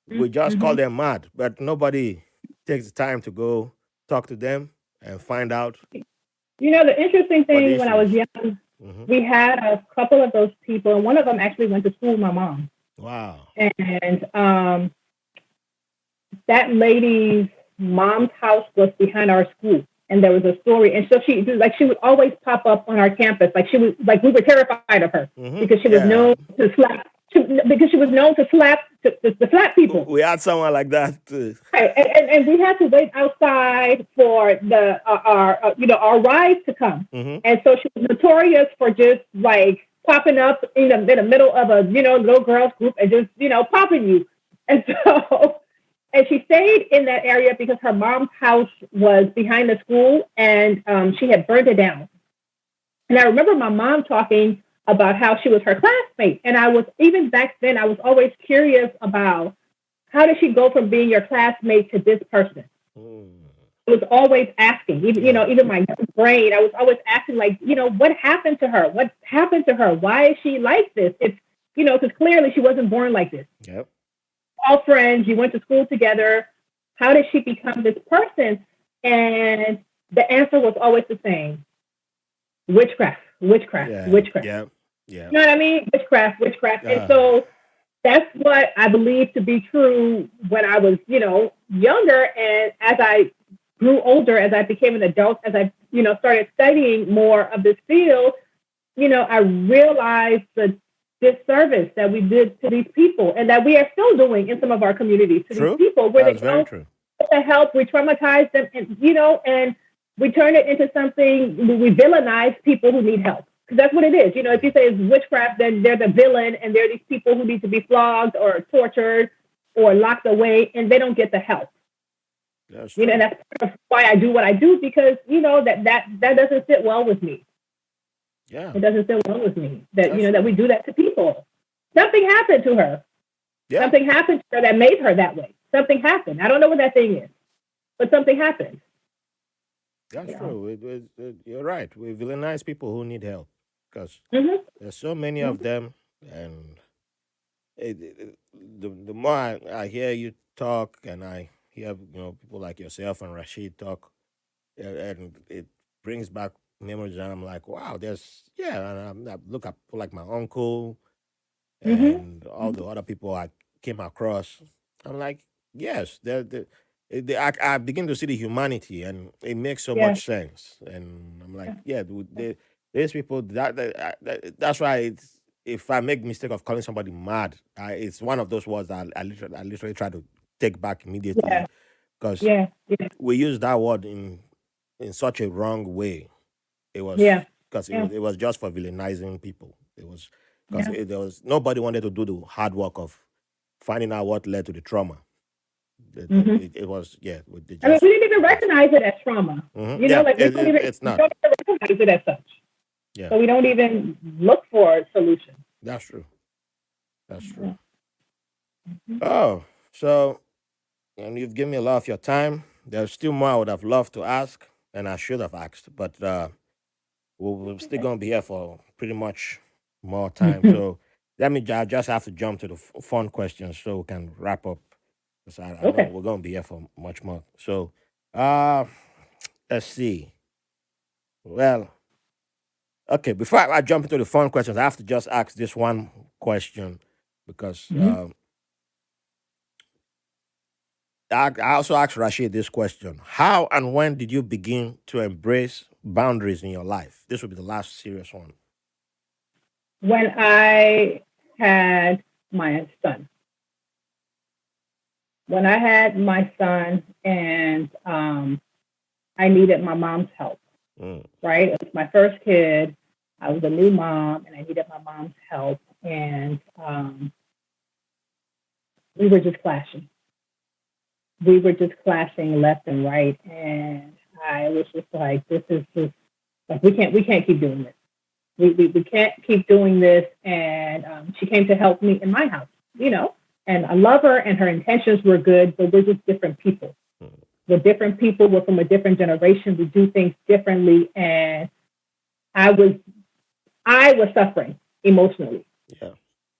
we just call Mm-hmm. them mad, but nobody takes the time to go talk to them and find out The interesting what the thing when I issue was is. young, Hmm. we had a couple of those people, and one of them actually went to school with my mom. Wow. And that lady's mom's house was behind our school. And there was a story. And so she would always pop up on our campus. Like we were terrified of her Hmm. because she was Yeah, known to slap, because she was known to slap people. we had someone like that too. Right. And we had to wait outside for our rides to come. Hmm. And so she was notorious for just like popping up in the middle of a little girls group and just popping you. And so and she stayed in that area because her mom's house was behind the school, and she had burned it down. And I remember my mom talking about how she was her classmate, and I was even back then I was always curious about how did she go from being your classmate to this person. Mm. I was always asking, Yeah. even my brain, I was always asking, like, what happened to her? What happened to her? Why is she like this? It's, because clearly she wasn't born like this. Yep. All friends, you went to school together. How did she become this person? And the answer was always the same: witchcraft, witchcraft, Yeah. witchcraft. Yeah. Yeah. You know what I mean? Witchcraft, witchcraft. And Uh, so that's what I believe to be true when I was, younger. And as I grew older, as I became an adult, as I, started studying more of this field, I realized the disservice that we did to these people and that we are still doing in some of our communities to these true. people where they That's very don't true. get the help, we traumatize them, and we turn it into something, we villainize people who need help. Because that's what it is. If you say it's witchcraft, then they're the villain and they're these people who need to be flogged or tortured or locked away and they don't get the help. That's And true. that's why I do what I do because, that doesn't sit well with me. Yeah. It doesn't sit well with me that That's that true. we do that to people. Something happened to her. Yeah. Something happened to her that made her that way. Something happened. I don't know what that thing is, but something happened. That's You know. true. You're right. We villainize people who need help because Mhm. there's so many of Mhm. them, and the more I hear you talk, and I hear people like yourself and Rashid talk, and it brings back memories, and I'm like, wow, there's yeah, and I look at people like my uncle Mhm. and all the other people I came across. I'm like, yes, I begin to see the humanity, and it makes so Yeah. much sense. And I'm like, yeah, these people that's why if I make mistake of calling somebody mad, it's one of those words that I literally try to take back immediately Yeah. because Yeah. Yeah. we use that word in such a wrong way. It Yeah. was because Yeah. it was just for villainizing people. It was because Yeah. there was nobody wanted to do the hard work of finding out what led to the trauma. Mhm. It was yeah, they I mean, just we didn't even just recognize it as trauma. yeah. Like It's we not don't even recognize it as such. yeah. So we don't even look for solutions. That's true. That's true. Yeah. Mhm. Oh, so and you've given me a lot of your time. There's still more I would have loved to ask, and I should have asked, but we're still Okay. gonna be here for pretty much more time. So I just have to jump to the fun questions so we can wrap up. Because I know Okay. we're gonna be here for much more. So, uh, let's see. Well, okay. Before I jump into the fun questions, I have to just ask this one question because Mhm. I also asked Rashid this question: how and when did you begin to embrace boundaries in your life? This will be the last serious one. When I had my son, and I needed my mom's help, Mm. right? It was my first kid. I was a new mom and I needed my mom's help. And we were just clashing. We were just clashing left and right. And I was just like, this is just like, we can't keep doing this. We can't keep doing this. And she came to help me in my house, you know, and I love her and her intentions were good, but we're just different people. Mm. We're different people. We're from a different generation. We do things differently. And I was, I was suffering emotionally. Yeah.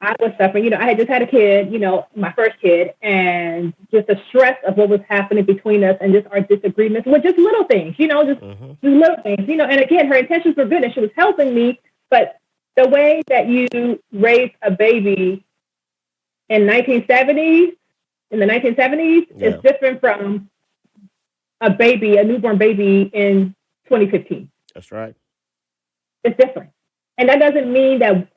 I was suffering. You know, I had just had a kid, you know, my first kid, and just the stress of what was happening between us and just our disagreements were just little things, you know, Mm-hmm. just little things, you know. And again, her intentions were good and she was helping me, but the way that you raise a baby in 1970s, in the 1970s, is Yeah. different from a baby, a newborn baby in 2015. That's right. It's different. And that doesn't mean that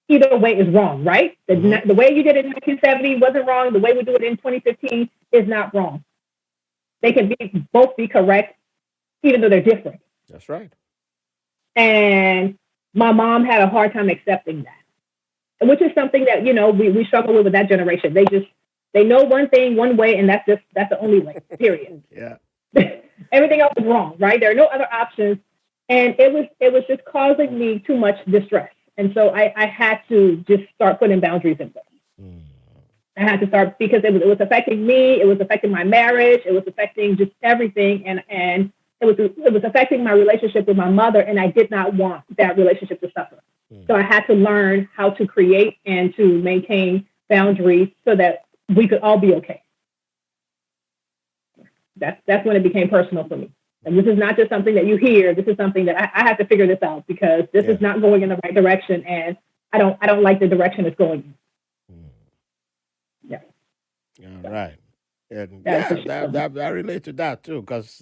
either way is wrong, right? Mm-hmm. The way you did it in 1970 wasn't wrong. The way we do it in 2015 is not wrong. They can be both be correct, even though they're different. That's right. And my mom had a hard time accepting that, which is something that, you know, we struggle with that generation. They know one thing one way, and that's the only way. Period. Yeah. Everything else is wrong, right? There are no other options, and it was just causing me too much distress. And so I had to just start putting boundaries in place. Mm. I had to start because it was affecting me. It was affecting my marriage. It was affecting just everything, and it was affecting my relationship with my mother. And I did not want that relationship to suffer. Mm. So I had to learn how to create and to maintain boundaries so that we could all be okay. That's when it became personal for me. And this is not just something that you hear. This is something that I have to figure this out because this Yeah. is not going in the right direction, and I don't like the direction it's going in. Mm. Yeah, All so right. And that's yeah, a shift for me. I relate to that too, because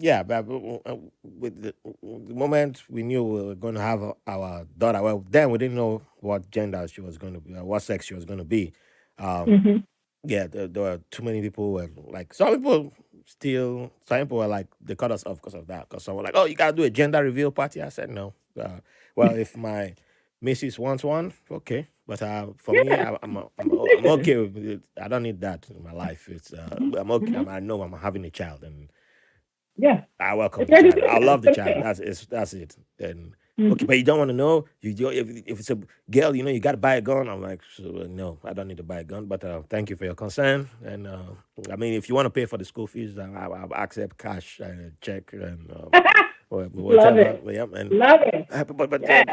yeah, but with the moment we knew we were going to have our daughter, well, then we didn't know what gender she was going to be, what sex she was going to be. Um, Hmm. yeah, there were too many people who were like, some people still, some people were like, they cut us off because of that. Because some were like, oh, you got to do a gender reveal party. I said, no. Well, if my missus wants one, okay. But for me, Yeah, I'm decision. okay with it. I don't need that in my life. Hmm. I'm okay. Hmm. I know I'm having a child, and Yeah, I welcome it's the their child. decision. I love the It's child. okay. That's it. And okay, Hmm. but you don't want to know. If it's a girl, you got to buy a gun. I'm like, so, no, I don't need to buy a gun. But thank you for your concern. And I mean, if you want to pay for the school fees, I'll accept cash and a check and Love whatever. it. Yeah, and Love it. but Yeah.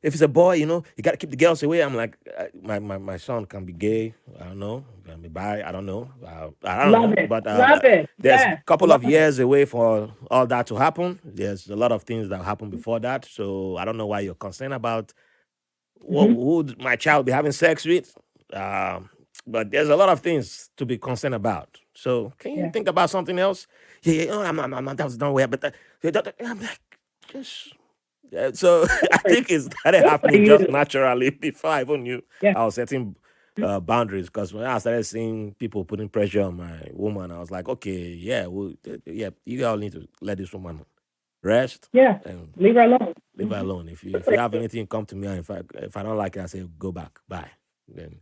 if it's a boy, you got to keep the girls away. I'm like, my son can be gay. I don't know. Can be bi. I don't know. I don't Love know. it. But Love it. there's a Yeah. couple Love of it. years away for all that to happen. There's a lot of things that happened before that. So I don't know why you're concerned about Hmm. who my child be having sex with. Um, but there's a lot of things to be concerned about. So can you Yeah. think about something else? Yeah, yeah, oh, that was nowhere. But I'm like, just so Good I for you. think it started Good for happening just you. naturally before I even knew Yeah. I was setting Mhm. boundaries. Because when I started seeing people putting pressure on my woman, I was like, okay, yeah, well, yeah, you all need to let this woman rest Yeah. and Leave her alone. leave her Hmm. alone. Good If for you have you. anything, come to me. And if I don't like it, I say go back, bye. Then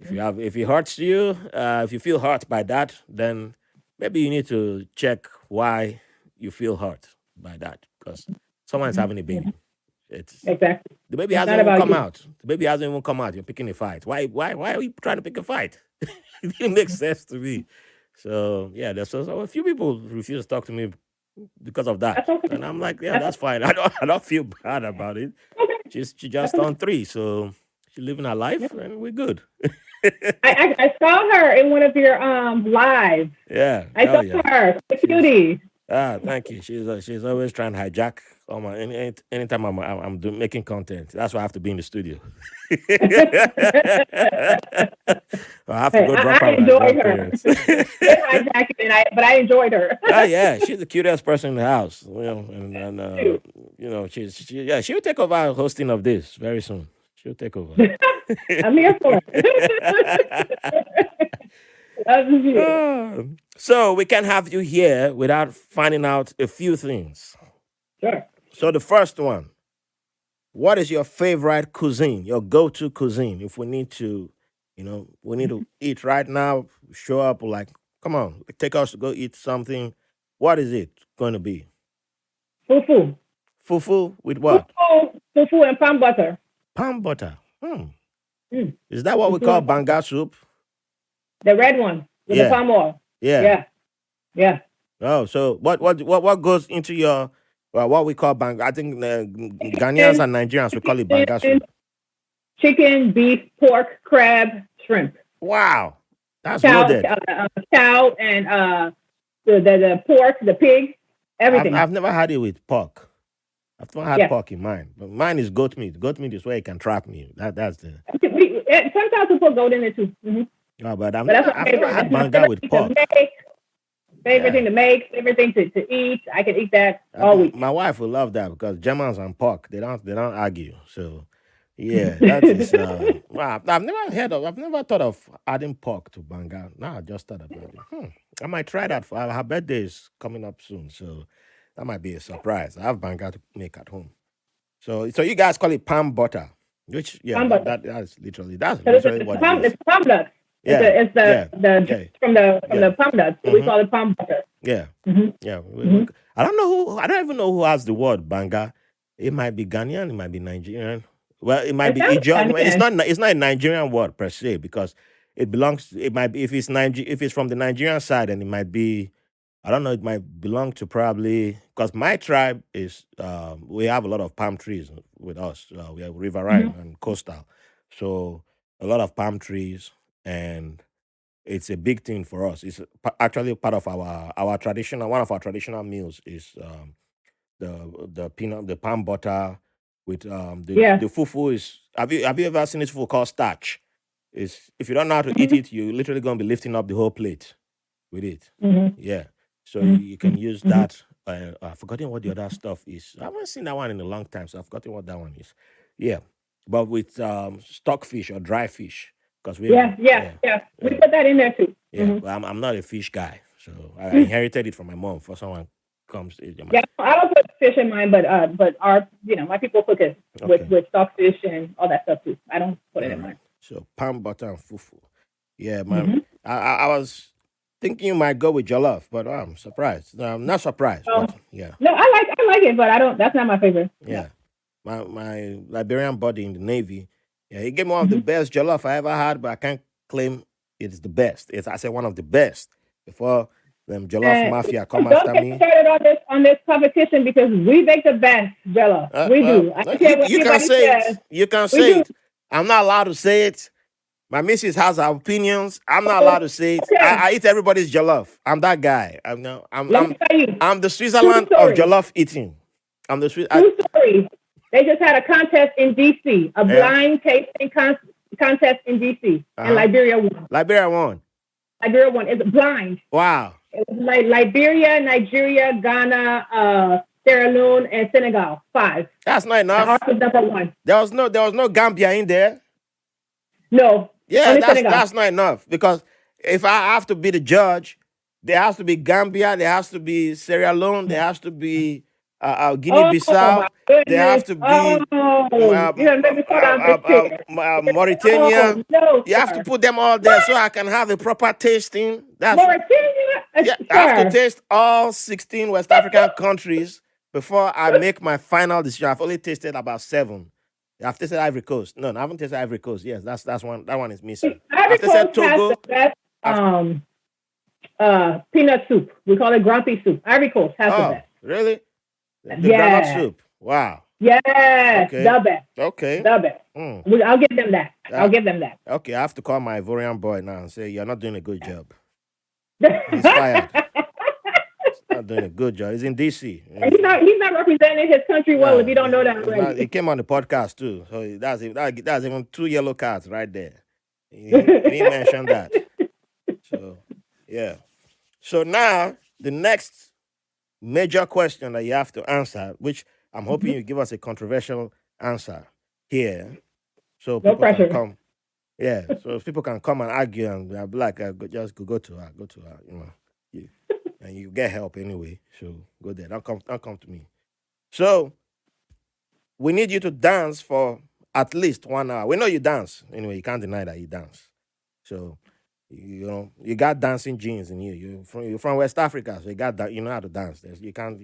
Mhm. if it hurts you, if you feel hurt by that, then maybe you need to check why you feel hurt by that. Because someone's Mhm. having a Mhm. baby. It's Exactly. the baby It's hasn't not even about come you. out. The baby hasn't even come out. You're picking a fight. Why are you trying to pick a fight? It didn't make sense to me. So yeah, so a few people refuse to talk to me because of that, That's okay. and I'm like, yeah, That's that's fine. I don't feel bad about it. okay. She That's just okay. turned 3, so she's living her Yeah. life, and we're good. I saw her in one of your lives. Yeah, I oh saw yeah, her. The she's cutie. thank you. She's always trying to hijack all my anytime making content. That's why I have to be in the studio. I have to Hey, go drop I her my enjoyed her. grandparents. She did hijack it, but I enjoyed her. Yeah, she's the cutest person in the house. And Too. she'll take over hosting of this very soon. She'll take over. I'm here for it. Love you. Ah, So we can have you here without finding out a few things. Sure. So the first one, what is your favorite cuisine? Your go-to cuisine? If we need to, we need to eat right now. Show up like, come on, take us to go eat something. What is it going to be? Fufu. Fufu with what? Fufu and palm butter. Palm butter. Mm. Is that what we Fufu call and palm butter. banga soup? The red one with the Yeah, palm oil. yeah. Yeah. Yeah. Oh, so what goes into your what we call banga? I think Ghanaians Chicken, and Nigerians we call it banga chicken, soup. chicken, beef, pork, crab, shrimp. Wow, that's Cow, loaded. cow, and the pork, the pig, everything. I've never had it with pork. I've not had Yeah. pork in mine, but mine is goat meat. Goat meat is where you can track me. That's the. Sometimes we put goat in it too. Oh, but But that's my I've never favorite. had That's my banga favorite with thing pork. to make. Favorite Yeah. thing to make. Favorite thing to eat. I can eat that all week. My wife will love that because Germans and pork they don't argue. So yeah, that is wow. I've never thought of adding pork to banga. Now I just thought about it. I might try that for her birthday is coming up soon, so that might be a surprise. I have banga to make at home. So you guys call it palm butter, which Palm butter. that's literally It's what it is. it's palm nuts. Yeah, It's yeah, the yeah, juice from the yeah. palm nuts. So we Mm-hmm. call it palm butter. Yeah, hmm yeah. hmm I don't know who. I don't even know who has the word banga. It might be Ghanaian. It might be Nigerian. Well, it might It be sounds Ijo. It's Ghanaian. not. It's not a Nigerian word per se because it belongs. It might be if it's from the Nigerian side, and it might be. I don't know. It might belong to probably because my tribe is. We have a lot of palm trees with us. We have riverine hmm and coastal, so a lot of palm trees and it's a big thing for us. It's actually part of our traditional. One of our traditional meals is the palm butter with Yeah. the fufu is. Have you ever seen this fufu called starch? Is if you don't know how to eat hmm it, you're literally gonna be lifting up the whole plate with it. hmm Yeah. So hmm you can use hmm that. I've forgotten what the other stuff is. I haven't seen that one in a long time, so I've forgotten what that one is. Yeah. But with stockfish or dry fish, because we have Yeah. Yeah. yeah. Yeah. We Yeah. put that in there too. Yeah, but I'm not a fish guy, so I hmm inherited it from my mom. For someone comes, Yeah, I don't put fish in mine, but our my people cook it with okay, stockfish and all that stuff too. I don't put all it in right. mine. So palm butter and fufu. Yeah, man. hmm I was thinking you might go with jollof, but I'm surprised. No, I'm not surprised, Um, but yeah, no, I like it, but I don't. That's not my favorite. No. yeah. My Liberian buddy in the Navy, yeah, he gave me one of the hmm best jollof I ever had, but I can't claim it's the best. It's I said one of the best before them jollof And mafia come don't after get me. started on this competition because we make the best Jello. We Well, do. I no, don't care what you can anybody say it. says. You can We say do. it. I'm not allowed to say it. My missus has her opinions. I'm not allowed So, to say it. okay, I eat everybody's jollof. I'm that guy. let me tell you. I'm the True Switzerland of story. jollof eating. I'm the Swiss. True story. They just had a contest in DC, a Yeah. blind tasting contest in DC, and Uh-huh. Liberia won. Liberia won. Liberia won. It's blind. Wow. It was like Liberia, Nigeria, Ghana, Sierra Leone, and Senegal. 5. That's not And ours enough. was number 1. There was no Gambia in there. No, Yeah, only that's Senegal. that's not enough because if I have to be the judge, there has to be Gambia, there has to be Sierra Leone, there has to be Oh my Guinea-Bissau, there have goodness. to be Oh, you done made me fall out this chair. Oh, Mauritania. no, You have to sir. put them all there so What? I can have a proper tasting. That's Mauritania? yeah. I have to Sir. taste all 16 West African countries before I make my final decision. I've only tasted about 7. I've tasted Ivory Coast. No, I haven't tasted Ivory Coast. Yes, that's one. That one is missing. Ivory I've tasted Coast has the Togo. best I've peanut soup. We call it grumpy soup. Ivory Coast has the oh best. really the granite Yeah. soup. Wow. Yes, Okay. the best. Okay. The best. Mm. I'll give them that. Uh, I'll give them that. okay. I have to call my Ivorian boy now and say you're not doing a good job. And He's fired. Not doing a good job. He's in DC. he's not representing his country well if No, you don't know that it's not. He already. came on the podcast too, so that's even 2 yellow cards right there. He mentioned that. So yeah. So now the next major question that you have to answer, which I'm hoping you give us a controversial answer here, so No people can pressure. come. Yeah, so people can come and argue and be like, just go to her, You, and you get help anyway. So go there. Don't come to me. So we need you to dance for at least 1 hour. We know you dance. Anyway, you can't deny that you dance. So you got dancing genes in you. You're from West Africa, so you know how to dance. You can't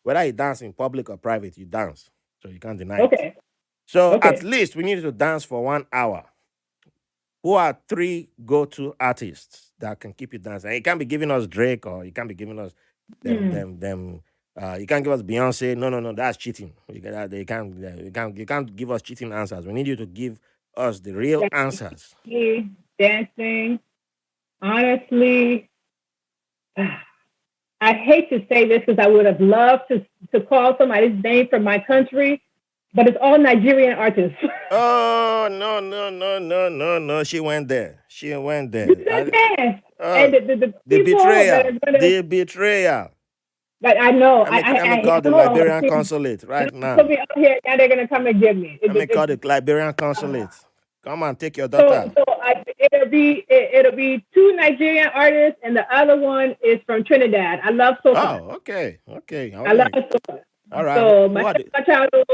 whether you dance in public or private, you dance. So you can't deny it. Okay. So at Okay. least we need you to dance for 1 hour. Who are three go-to artists that can keep you dancing? And you can't be giving us Drake, or you can't be giving us them Hmm. them them. You can't give us Beyonce. No, no, no. That's cheating. You can't give us cheating answers. We need you to give us the real answers. Dancing. Honestly, I hate to say this because I would have loved to call somebody's name from my country, but it's all Nigerian artists. Oh, no, no, no, no, no, no. She went there. She went You there. said dance, Oh, and the the people that are betrayal. gonna, The betrayal. like, I know, Let me I call the know. Liberian consulate right Put now. me out here, now they're gonna come and get me. Let me call the Liberian consulate. Come on, take your daughter. It'll be two Nigerian artists, and the other one is from Trinidad. I love soca. Oh, okay, okay, I love okay. soca. All right. So What? Machado,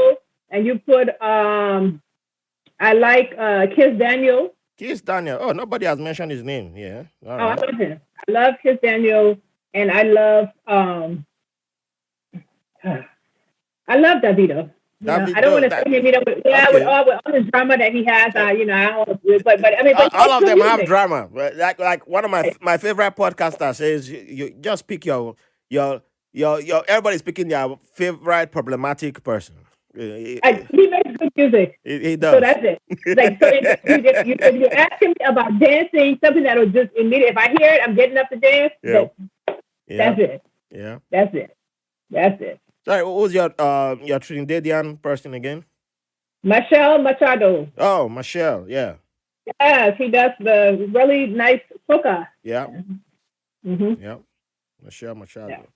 and you put I like Kiss Daniel. Kiss Daniel. Oh, nobody has mentioned his name. Yeah. All Oh, I right. love him. I love Kiss Daniel, and I love I love Davido. I don't Davido. want to say him, with Okay. all the drama that he has. Uh, I don't, but I mean, but he all makes of good them have music. drama. But like one of my favorite podcasters says, you just pick your everybody's picking their favorite problematic person. He makes good music. He So does. that's it. Like, so if you're asking me about dancing, something that'll just immediate. If I hear it, I'm getting up to dance. Yeah. Yeah. That's it. Yeah. That's it. That's it. Sorry, what was your Trinidadian person again? Michelle Machado. Oh, Michelle. Yeah. Yes, he does the really nice soca. Yeah. Mhm. Yeah. Michelle Yeah. Machado.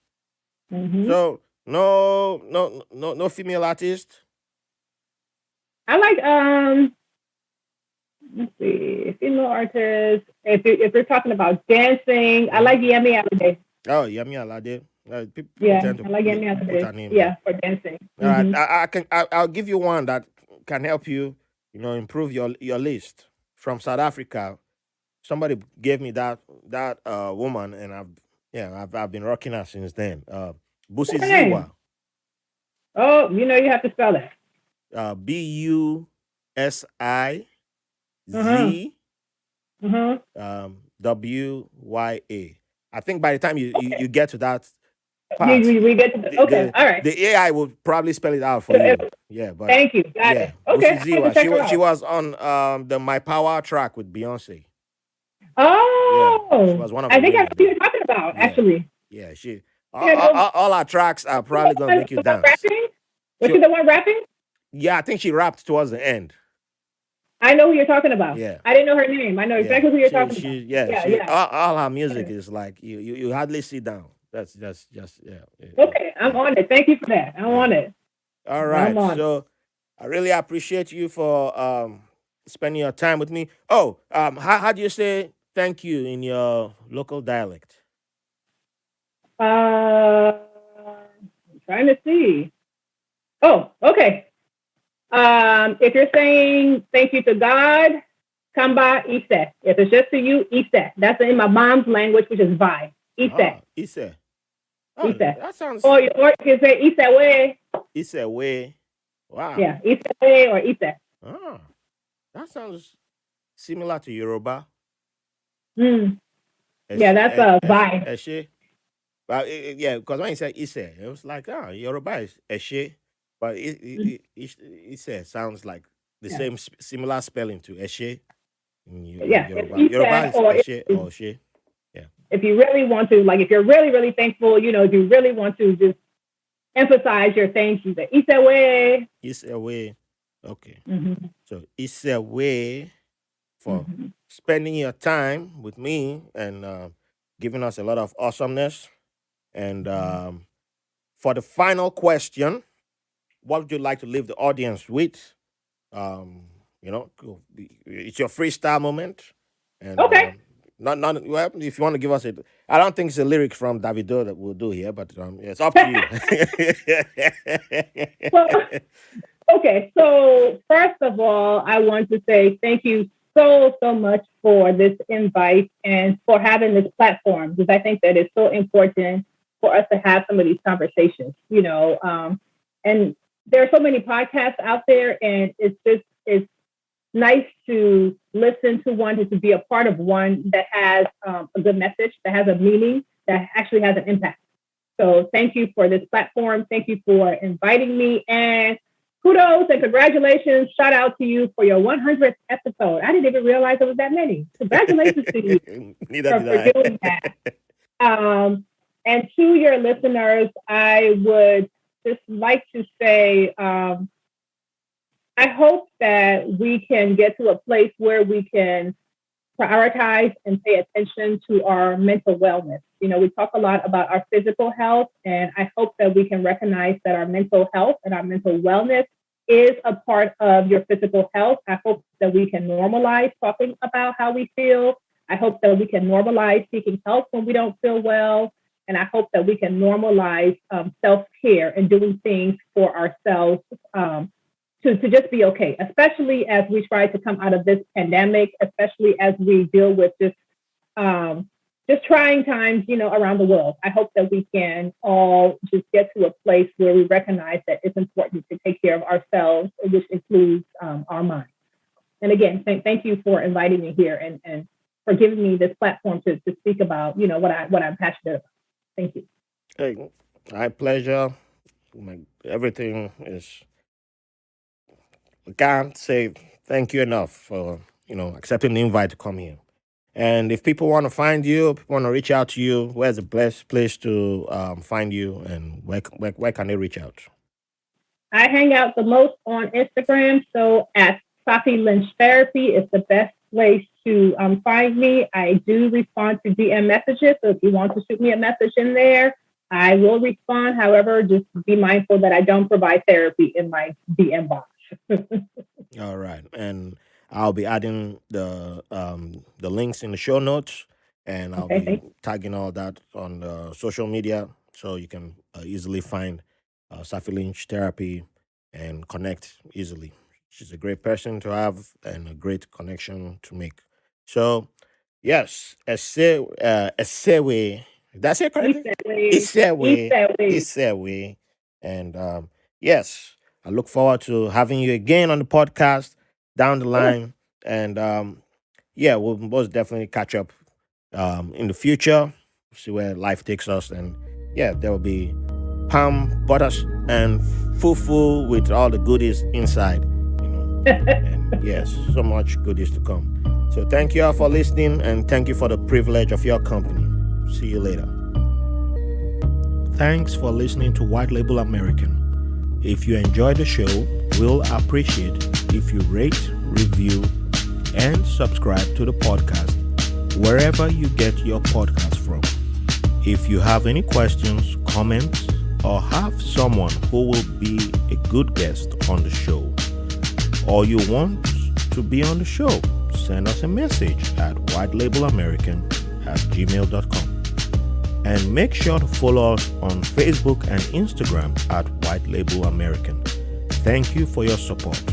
Mhm. So no female artist. I like let's see, female artists. If you're talking about dancing, I like Yemi Alade. Oh, Yami Alade. People Yeah, tend to I like Yemi put Alade. her name there. Yeah, for dancing. All right, Mhm. I'll give you one that can help you, improve your list. From South Africa, somebody gave me that woman, and I've been rocking her since then. Busi What's her name? Ziwa, Oh, you have to spell that. Busi Uh huh. Uh huh. WYA. I think by the time you get to that part, We get to the the, okay. the All right. the AI will probably spell it out for So, you. Yeah, but thank you. Got yeah, it. Busi Okay, I have to Ziwa. check She her was she out. was on the My Power track with Beyonce. Yeah, she Oh, was one of I the think I know women who there. you're talking about. Yeah, Actually, yeah. She I think I know. all our tracks are Was probably gonna make you the one dance. rapping? Was She she the one rapping? Yeah, I think she rapped towards the end. I know who you're talking about. Yeah. I didn't know her name. I know Yeah, exactly who you're she talking about. she yeah Yeah, she yeah. all her music Yeah. is like you hardly sit down. That's just yeah Okay, I'm yeah on it. Thank you for that. I'm yeah. on it. All I'm right, on it. so I really appreciate you for spending your time with me. Oh, how do you say thank you in your local dialect? I'm trying to see. Oh, okay. If you're saying thank you to God, Kamba Ise. If it's just to you, Ise. That's in my mom's language, which is Vai. Ise. Oh, Ise. Oh, Ise. that sounds Or you can say Ise way. Ise way. Wow. Yeah, Ise way or Ise. Oh, that sounds similar to Yoruba. Hmm. Yeah, that's a Vai. Eshe. But yeah, because when you said Ise, it was like, Yoruba is Eshe, but Ise sounds like the Yeah. same similar spelling to Eshe in Yeah, it's Yoruba. Yoruba Ise is Eshe or She. Yeah. if you really want to, like if you're really, really thankful, if you really want to just emphasize your thank you, the Ise way. Ise way. Okay. Mm-hmm. So Ise way for Mm-hmm. spending your time with me and giving us a lot of awesomeness. And for the final question, what would you like to leave the audience with? Um, it's your freestyle moment, and Okay. Not well. If you want to give us it, I don't think it's a lyric from Davido that we'll do here, but it's up to you. Well, okay. So first of all, I want to say thank you so much for this invite and for having this platform, because I think that it's so important for us to have some of these conversations. And there are so many podcasts out there, and it's nice to listen to one, to be a part of one that has a good message, that has a meaning, that actually has an impact. So thank you for this platform. Thank you for inviting me, and kudos and congratulations. Shout out to you for your 100th episode. I didn't even realize there was that many. Congratulations to you for doing that. And to your listeners, I would just like to say, I hope that we can get to a place where we can prioritize and pay attention to our mental wellness. We talk a lot about our physical health, and I hope that we can recognize that our mental health and our mental wellness is a part of your physical health. I hope that we can normalize talking about how we feel. I hope that we can normalize seeking help when we don't feel well. And I hope that we can normalize self-care and doing things for ourselves to just be okay, especially as we try to come out of this pandemic, especially as we deal with just trying times, around the world. I hope that we can all just get to a place where we recognize that it's important to take care of ourselves, which includes our minds. And again, thank you for inviting me here and for giving me this platform to speak about, what I'm passionate about. Thank you. Hey, my pleasure. Everything is. I can't say thank you enough for accepting the invite to come here. And if people want to find you, people want to reach out to you, where's the best place to find you, and where can they reach out? I hang out the most on Instagram, so at Safi Lynch Therapy is the best place to find me. I do respond to DM messages, so if you want to shoot me a message in there, I will respond. However, just be mindful that I don't provide therapy in my DM box. All right, and I'll be adding the links in the show notes, and I'll be tagging all that on the social media, so you can easily find Safi Lynch Therapy and connect easily. She's a great person to have and a great connection to make. So, yes, Esewe, that's it correctly? Esewe. And yes, I look forward to having you again on the podcast down the line. And we'll most definitely catch up in the future, see where life takes us. And there will be palm butters and fufu with all the goodies inside. And yes, so much goodies to come. So thank you all for listening, and thank you for the privilege of your company. See you later. Thanks for listening to White Label American. If you enjoyed the show, we'll appreciate if you rate, review, and subscribe to the podcast wherever you get your podcast from. If you have any questions, comments, or have someone who will be a good guest on the show, or you want to be on the show, send us a message at whitelabelamerican@gmail.com. And make sure to follow us on Facebook and Instagram at White Label American. Thank you for your support.